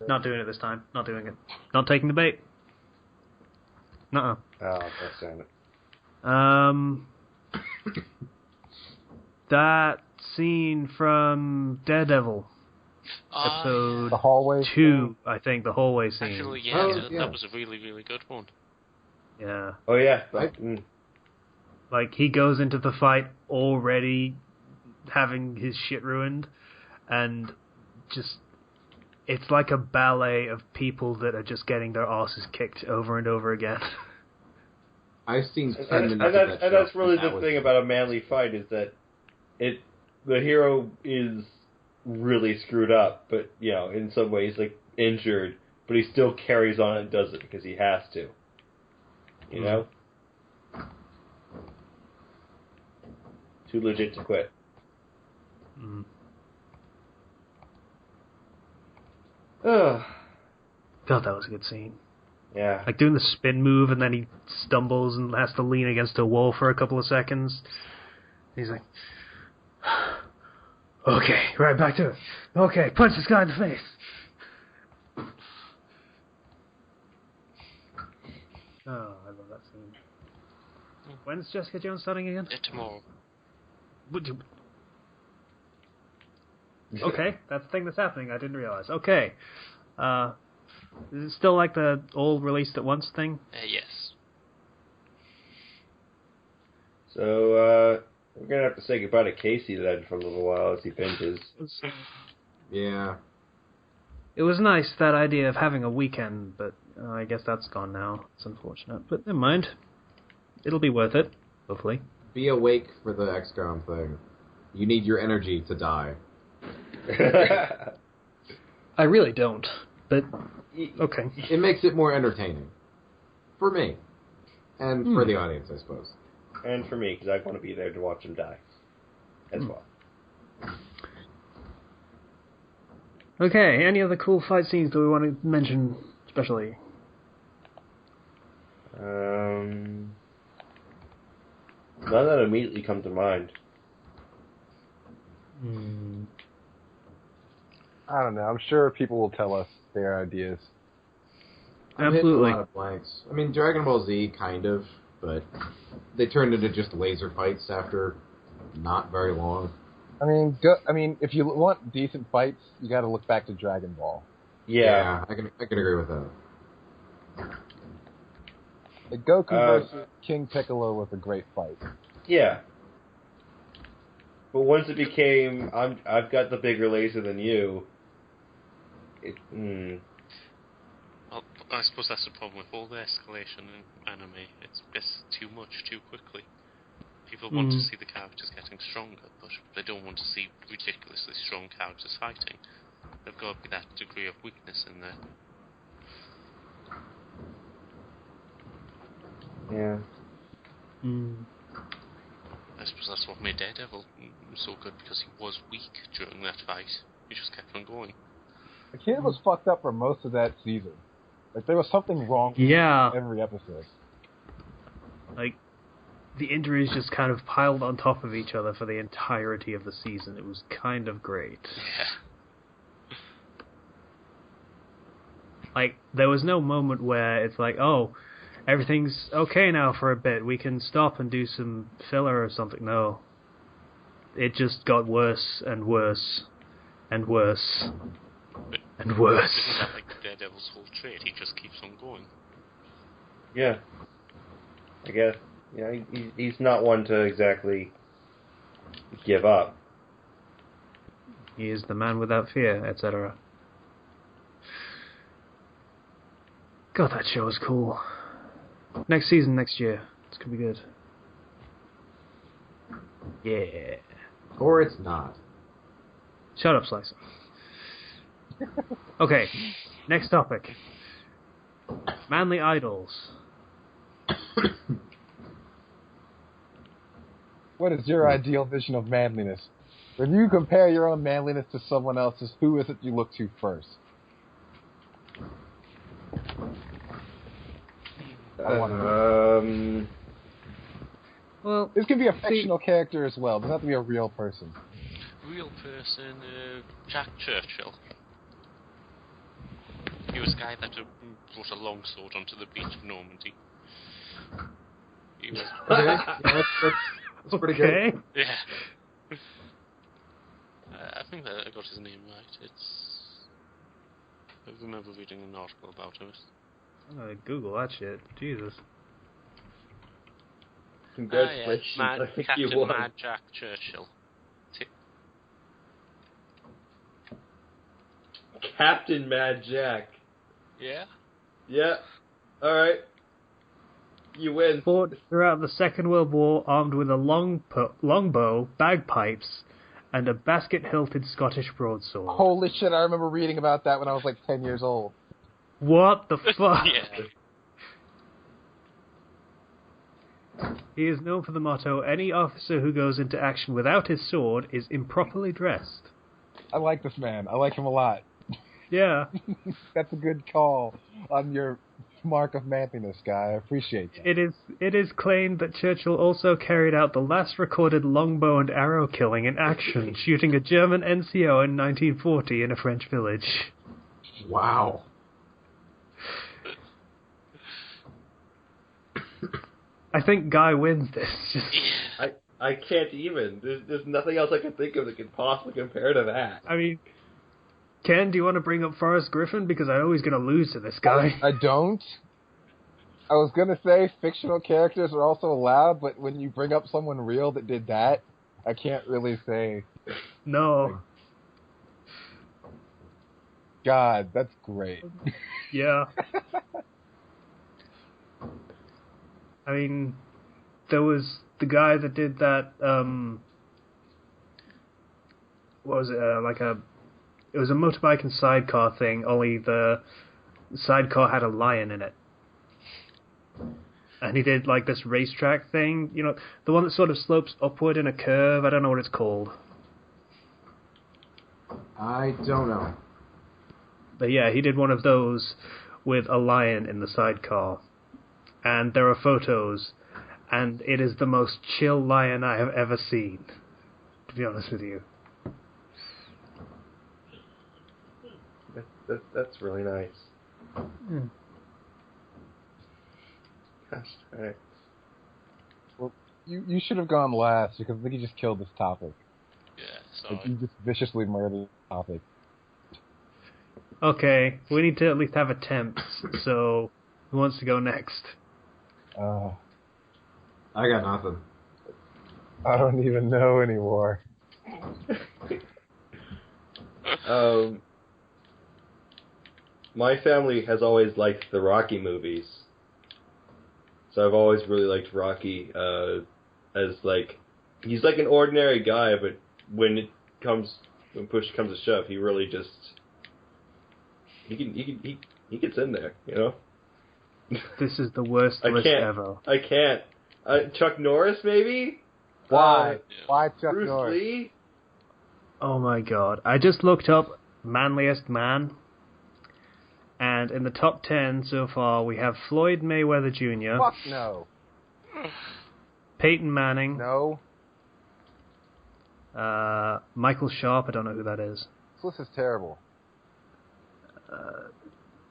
Not doing it this time. Not doing it. Not taking the bait. Nuh-uh. Oh, that's it. That scene from Daredevil, episode The hallway 2, I think, the hallway scene. Actually, that was a really, really good one. Yeah. Oh yeah. Like, he goes into the fight already having his shit ruined, and just, it's like a ballet of people that are just getting their asses kicked over and over again. I've seen 10 minutes of that And that's really the thing about a manly fight is that the hero is really screwed up, but in some ways like injured, but he still carries on and does it because he has to. You know? Too legit to quit. Ugh. God, that was a good scene. Yeah. Like doing the spin move, and then he stumbles and has to lean against a wall for a couple of seconds. He's like, okay, right back to it. Okay, punch this guy in the face. Oh, I love that scene. When's Jessica Jones starting again? Tomorrow. Okay, that's the thing that's happening. I didn't realize. Okay. Is it still like the all released at once thing? Yes. So, we're going to have to say goodbye to Casey then for a little while as he binges. Yeah. It was nice, that idea of having a weekend, but I guess that's gone now. It's unfortunate, but never mind. It'll be worth it, hopefully. Be awake for the XCOM thing. You need your energy to die. I really don't, but okay. It makes it more entertaining. For me. And for the audience, I suppose. And for me, because I want to be there to watch him die. As well. Okay, any other cool fight scenes that we want to mention, especially? None that immediately come to mind. I don't know. I'm sure people will tell us their ideas. Absolutely. A lot of blanks. I mean, Dragon Ball Z, kind of, but they turned into just laser fights after not very long. I mean, if you want decent fights, you got to look back to Dragon Ball. Yeah. I can agree with that. The Goku versus King Piccolo was a great fight. Yeah. But once it became, I've got the bigger laser than you. Well, I suppose that's the problem with all the escalation in anime. It's too much too quickly. People want to see the characters getting stronger, but they don't want to see ridiculously strong characters fighting. There's got to be that degree of weakness in there. Yeah. I suppose that's what made Daredevil so good, because he was weak during that fight. He just kept on going. The kid was fucked up for most of that season. Like, there was something wrong with every episode. Like, the injuries just kind of piled on top of each other for the entirety of the season. It was kind of great. Yeah. Like, there was no moment where it's like, oh, everything's okay now for a bit, we can stop and do some filler or something. No. It just got worse and worse and worse and worse. Isn't that like Daredevil's whole trait? He just keeps on going. Yeah. I guess. He's not one to exactly give up. He is the man without fear, etc. God, that show was cool. Next season, next year. It's gonna be good. Yeah. Or it's not. Shut up, Slicer. Okay, next topic. Manly idols. What is your ideal vision of manliness? When you compare your own manliness to someone else's, who is it you look to first? Well, This could be a fictional character as well. It doesn't have to be a real person. Real person, Jack Churchill. He was a guy that brought a longsword onto the beach of Normandy. He was... Okay, yeah, that's pretty good. Yeah. I think that I got his name right. I remember reading an article about him. I'm gonna Google that shit. Jesus. Congratulations, Mad, I think you Captain won. Mad Jack Churchill. Captain Mad Jack. Yeah? Yeah. Alright. You win. Fought throughout the Second World War armed with a longbow, bagpipes, and a basket-hilted Scottish broadsword. Holy shit, I remember reading about that when I was like 10 years old. What the fuck? Yeah. He is known for the motto, any officer who goes into action without his sword is improperly dressed. I like this man. I like him a lot. Yeah. That's a good call on your mark of manliness, guy. I appreciate that. It is claimed that Churchill also carried out the last recorded longbow and arrow killing in action, shooting a German NCO in 1940 in a French village. Wow. I think Guy wins this. I can't even. There's nothing else I can think of that could possibly compare to that. I mean, Ken, do you want to bring up Forrest Griffin? Because I know he's going to lose to this guy. I don't. I was going to say fictional characters are also allowed, but when you bring up someone real that did that, I can't really say. No. God, that's great. Yeah. I mean, there was the guy that did that, what was it, it was a motorbike and sidecar thing, only the sidecar had a lion in it. And he did, like, this racetrack thing, you know, the one that sort of slopes upward in a curve, I don't know what it's called. I don't know. But yeah, he did one of those with a lion in the sidecar. And there are photos, and it is the most chill lion I have ever seen, to be honest with you. That's really nice. Mm. Gosh, alright. Well, you should have gone last, because I think you just killed this topic. Yeah, sorry. Like, you just viciously murdered the topic. Okay, we need to at least have attempts, so who wants to go next? I got nothing. I don't even know anymore. My family has always liked the Rocky movies. So I've always really liked Rocky, as like, he's like an ordinary guy, but when push comes to shove, he really just, he gets in there, you know? This is the worst list ever. I can't. Chuck Norris, maybe? Why? Why Chuck Bruce Norris? Lee? Oh my god. I just looked up manliest man, and in the top 10 so far we have Floyd Mayweather Jr. Fuck no. Peyton Manning. No. Michael Sharp, I don't know who that is. This list is terrible.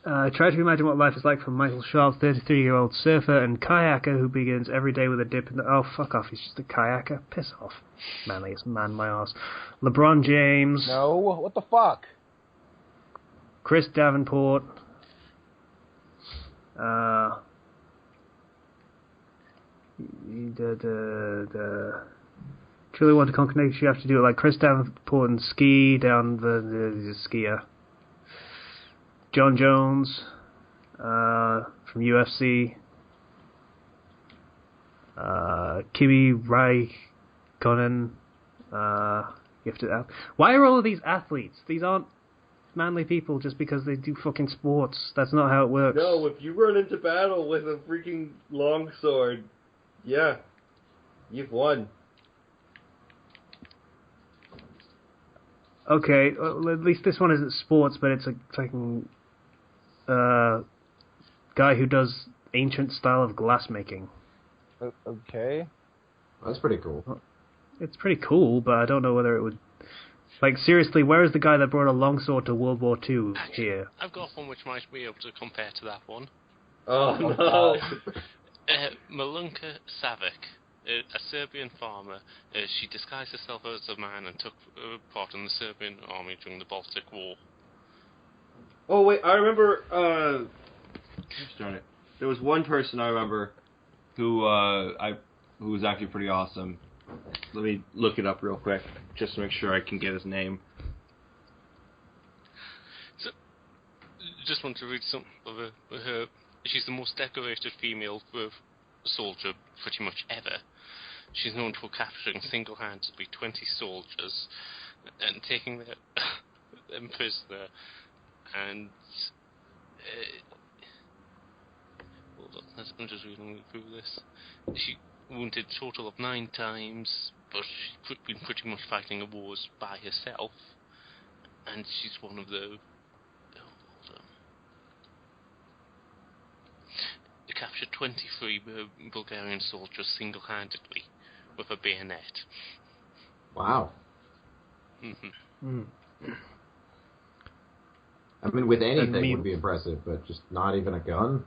Try to imagine what life is like for Michael Sharp, 33-year-old surfer and kayaker who begins every day with a dip in the... Oh, fuck off, he's just a kayaker. Piss off. Manliest man my arse. LeBron James. No, what the fuck? Chris Davenport. Truly want to conquer nature, you have to do it like Chris Davenport and ski down the skier. John Jones from UFC. Kimi Raikkonen. You have to. Why are all of these athletes? These aren't manly people just because they do fucking sports. That's not how it works. No, if you run into battle with a freaking longsword, yeah, you've won. Okay, well, at least this one isn't sports, but it's a fucking guy who does ancient style of glassmaking. Okay. That's pretty cool. It's pretty cool, but I don't know whether it would... Like, seriously, where is the guy that brought a longsword to World War II here? I've got one which might be able to compare to that one. Oh, no. Malunka Savic, a Serbian farmer. She disguised herself as a man and took part in the Serbian army during the Baltic War. Oh, wait, I remember, there was one person I remember who was actually pretty awesome. Let me look it up real quick, just to make sure I can get his name. So, just want to read some of her. She's the most decorated female soldier pretty much ever. She's known for capturing single-handedly 20 soldiers and taking them prisoner. And hold on, I'm just reading through this. She wounded a total of 9 times, but she's been pretty much fighting the wars by herself. And she's one of the... hold on. They captured 23 Bulgarian soldiers single-handedly with a bayonet. Wow. Mm-hmm. I mean, with anything would be impressive, but just not even a gun?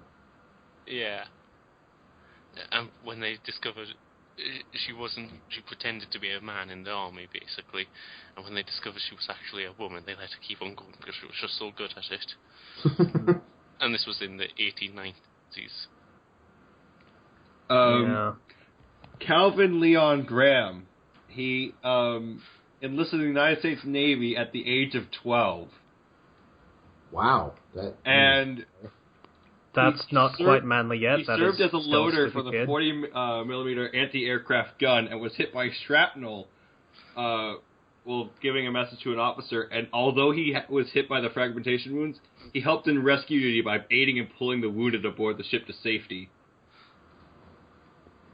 Yeah. And when they discovered she pretended to be a man in the army, basically. And when they discovered she was actually a woman, they let her keep on going because she was just so good at it. And this was in the 1890s. Yeah. Calvin Leon Graham. He enlisted in the United States Navy at the age of 12. Wow. That's not quite manly yet. He served as a loader for the 40 millimeter anti-aircraft gun and was hit by shrapnel while giving a message to an officer. And although he was hit by the fragmentation wounds, he helped in rescue duty by aiding and pulling the wounded aboard the ship to safety,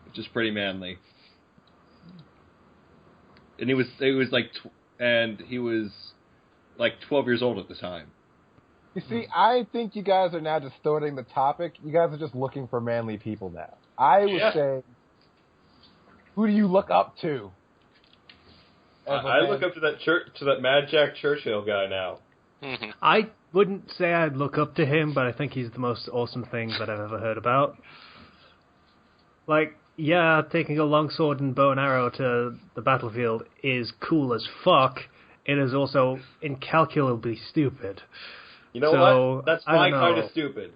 which is pretty manly. And he was like 12 years old at the time. You see, I think you guys are now distorting the topic. You guys are just looking for manly people now. I was saying, who do you look up to? I look up to that Mad Jack Churchill guy now. Mm-hmm. I wouldn't say I'd look up to him, but I think he's the most awesome thing that I've ever heard about. Like, yeah, taking a longsword and bow and arrow to the battlefield is cool as fuck. It is also incalculably stupid. You know what? That's my kind of stupid.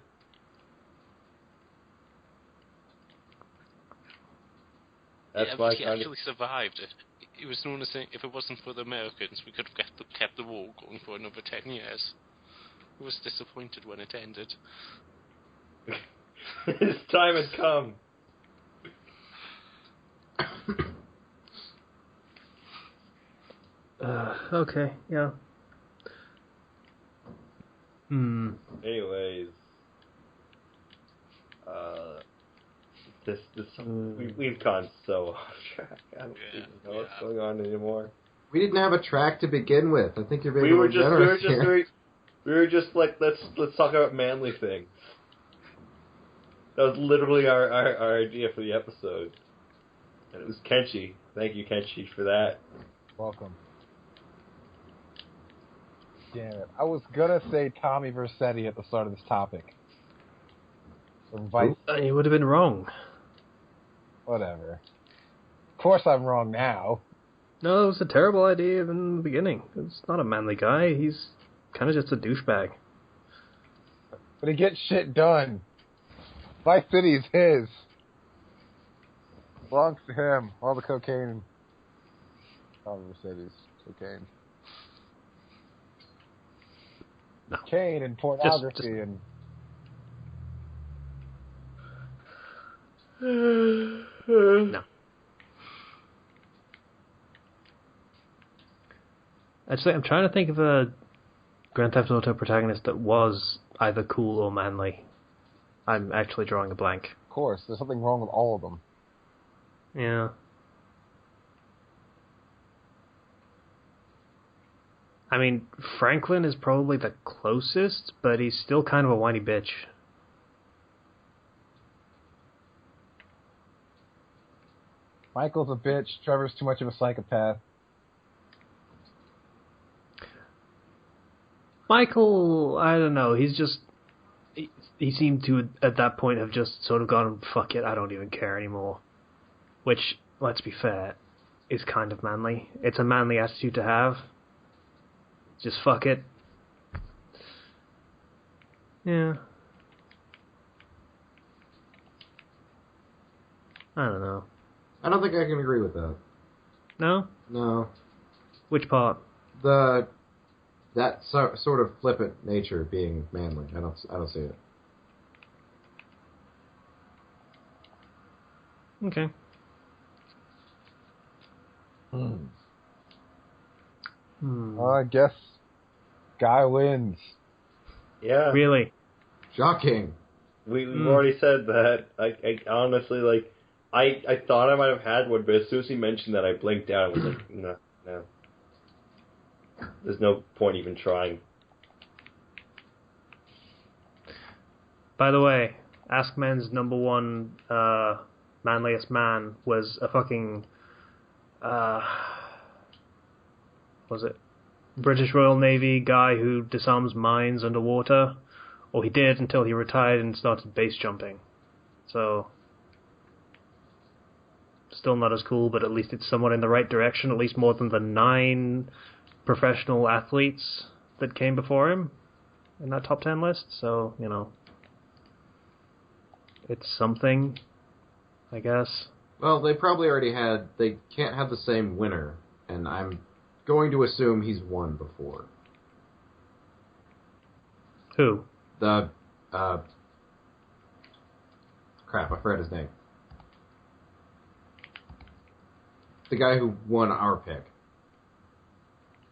He actually survived it. It was known as saying, if it wasn't for the Americans, we could have kept the war going for another 10 years. He was disappointed when it ended. His time had come. Okay, yeah. Anyways, we've gone so off track. I don't even know what's going on anymore. We didn't have a track to begin with. I think you're being a little generous here. We were just like, let's talk about manly things. That was literally our idea for the episode. And it was Kenshi. Thank you, Kenshi, for that. Welcome. Damn it. I was gonna say Tommy Vercetti at the start of this topic. Or Vice. You would have been wrong. Whatever. Of course I'm wrong now. No, it was a terrible idea in the beginning. It's not a manly guy. He's kind of just a douchebag. But he gets shit done. Vice City is his. Belongs to him. All the cocaine. Tommy Vercetti's cocaine. No. Cocaine and pornography Just- and... No. Actually, I'm trying to think of a Grand Theft Auto protagonist that was either cool or manly. I'm actually drawing a blank. Of course, there's something wrong with all of them. Yeah. I mean, Franklin is probably the closest, but he's still kind of a whiny bitch. Michael's a bitch. Trevor's too much of a psychopath. Michael, I don't know, he's just... He seemed to, at that point, have just sort of gone, fuck it, I don't even care anymore. Which, let's be fair, is kind of manly. It's a manly attitude to have. Just fuck it. Yeah. I don't know. I don't think I can agree with that. No? No. Which part? That sort of flippant nature being manly. I don't see it. Okay. I guess Guy wins. Yeah. Really? Shocking. We've already said that. I honestly, like, I thought I might have had one, but as soon as he mentioned that, I blinked out. I was like, no. There's no point even trying. By the way, Askman's number one manliest man was a fucking... was it British Royal Navy guy who disarms mines underwater? Or he did until he retired and started base jumping. So... Still not as cool, but at least it's somewhat in the right direction, at least more than the 9 professional athletes that came before him in that top 10 list. So, you know, it's something, I guess. Well, they probably already had... They can't have the same winner, and I'm going to assume he's won before. Who? The... crap, I forgot his name. The guy who won our pick.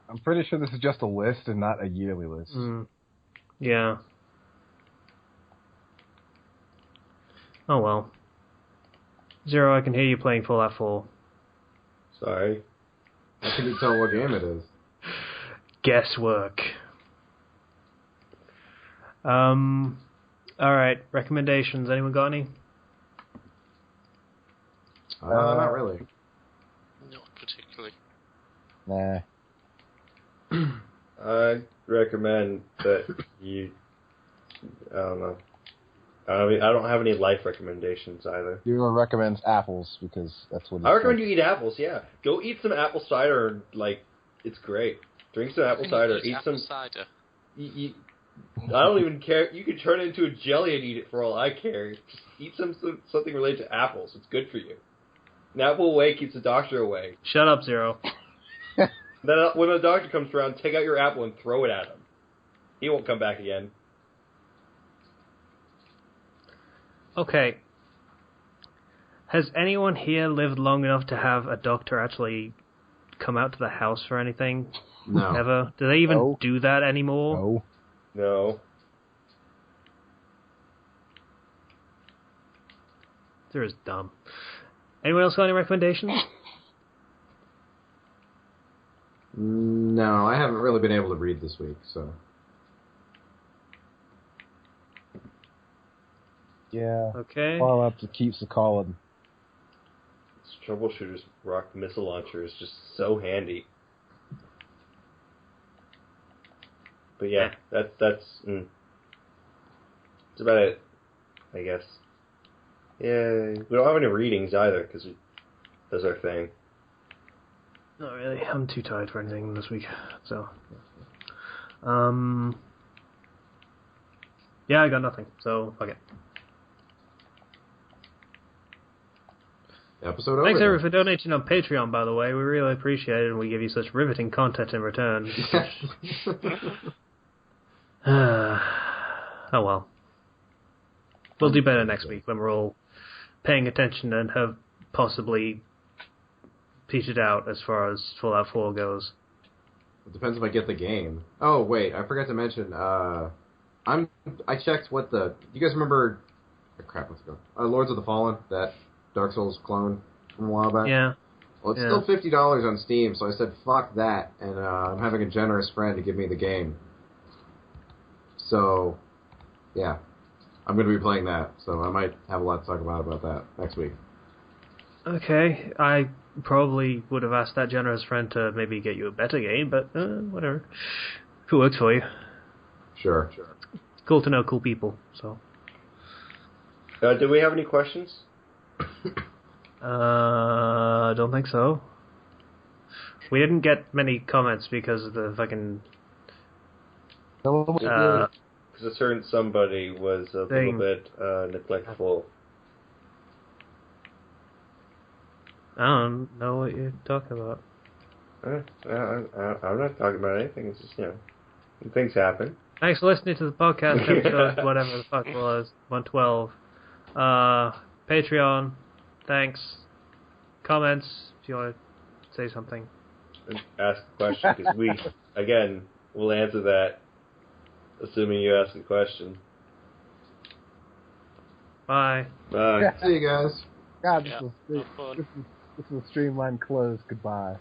I'm pretty sure this is just a list and not a yearly list. Yeah. Oh well. Zero, I can hear you playing Fallout 4. Sorry. How can you tell what game it is? Guesswork. Alright, recommendations. Anyone got any? Not really. Not particularly. Nah. I recommend that you... I don't know. I don't have any life recommendations either. Zero recommends apples because that's what he I recommend said. you eat apples, yeah. Go eat some apple cider, like, it's great. Drink some apple cider, eat apple some... cider. I don't even care. You could turn it into a jelly and eat it for all I care. Just eat something related to apples. It's good for you. An apple away keeps the doctor away. Shut up, Zero. Then when the doctor comes around, take out your apple and throw it at him. He won't come back again. Okay. Has anyone here lived long enough to have a doctor actually come out to the house for anything? No. Ever? Do they even No. do that anymore? No. No. They're as dumb. Anyone else got any recommendations? No, I haven't really been able to read this week, so... Yeah. Okay. Fallout keeps the calling. It's troubleshooters rock missile launcher is just so handy. But yeah, that's about it, I guess. Yeah, we don't have any readings either because that's our thing. Not really. I'm too tired for anything this week. So, yeah, I got nothing. So fuck it. Episode over. Thanks everyone for donating on Patreon, by the way. We really appreciate it, and we give you such riveting content in return. Oh well. We'll do better next week when we're all paying attention and have possibly petered out as far as Fallout 4 goes. It depends if I get the game. Oh wait, I forgot to mention. I checked what the. You guys remember? Oh, crap, let's go. Lords of the Fallen, that Dark Souls clone from a while back. Yeah. Well, it's still $50 on Steam, so I said fuck that, and I'm having a generous friend to give me the game. So, yeah, I'm going to be playing that. So I might have a lot to talk about that next week. Okay, I probably would have asked that generous friend to maybe get you a better game, but whatever. If it works for you. Sure. It's cool to know cool people, so. Do we have any questions? I don't think so. We didn't get many comments because of the fucking... Because a certain somebody was a little bit neglectful. I don't know what you're talking about. I'm not talking about anything. It's just, things happen. Thanks for listening to the podcast episode, whatever the fuck it was, 112. Patreon, thanks. Comments, if you want to say something. Ask the question, because we, again, will answer that, assuming you ask the question. Bye. Bye. See you guys. God, Yeah, this is a streamlined close. Goodbye.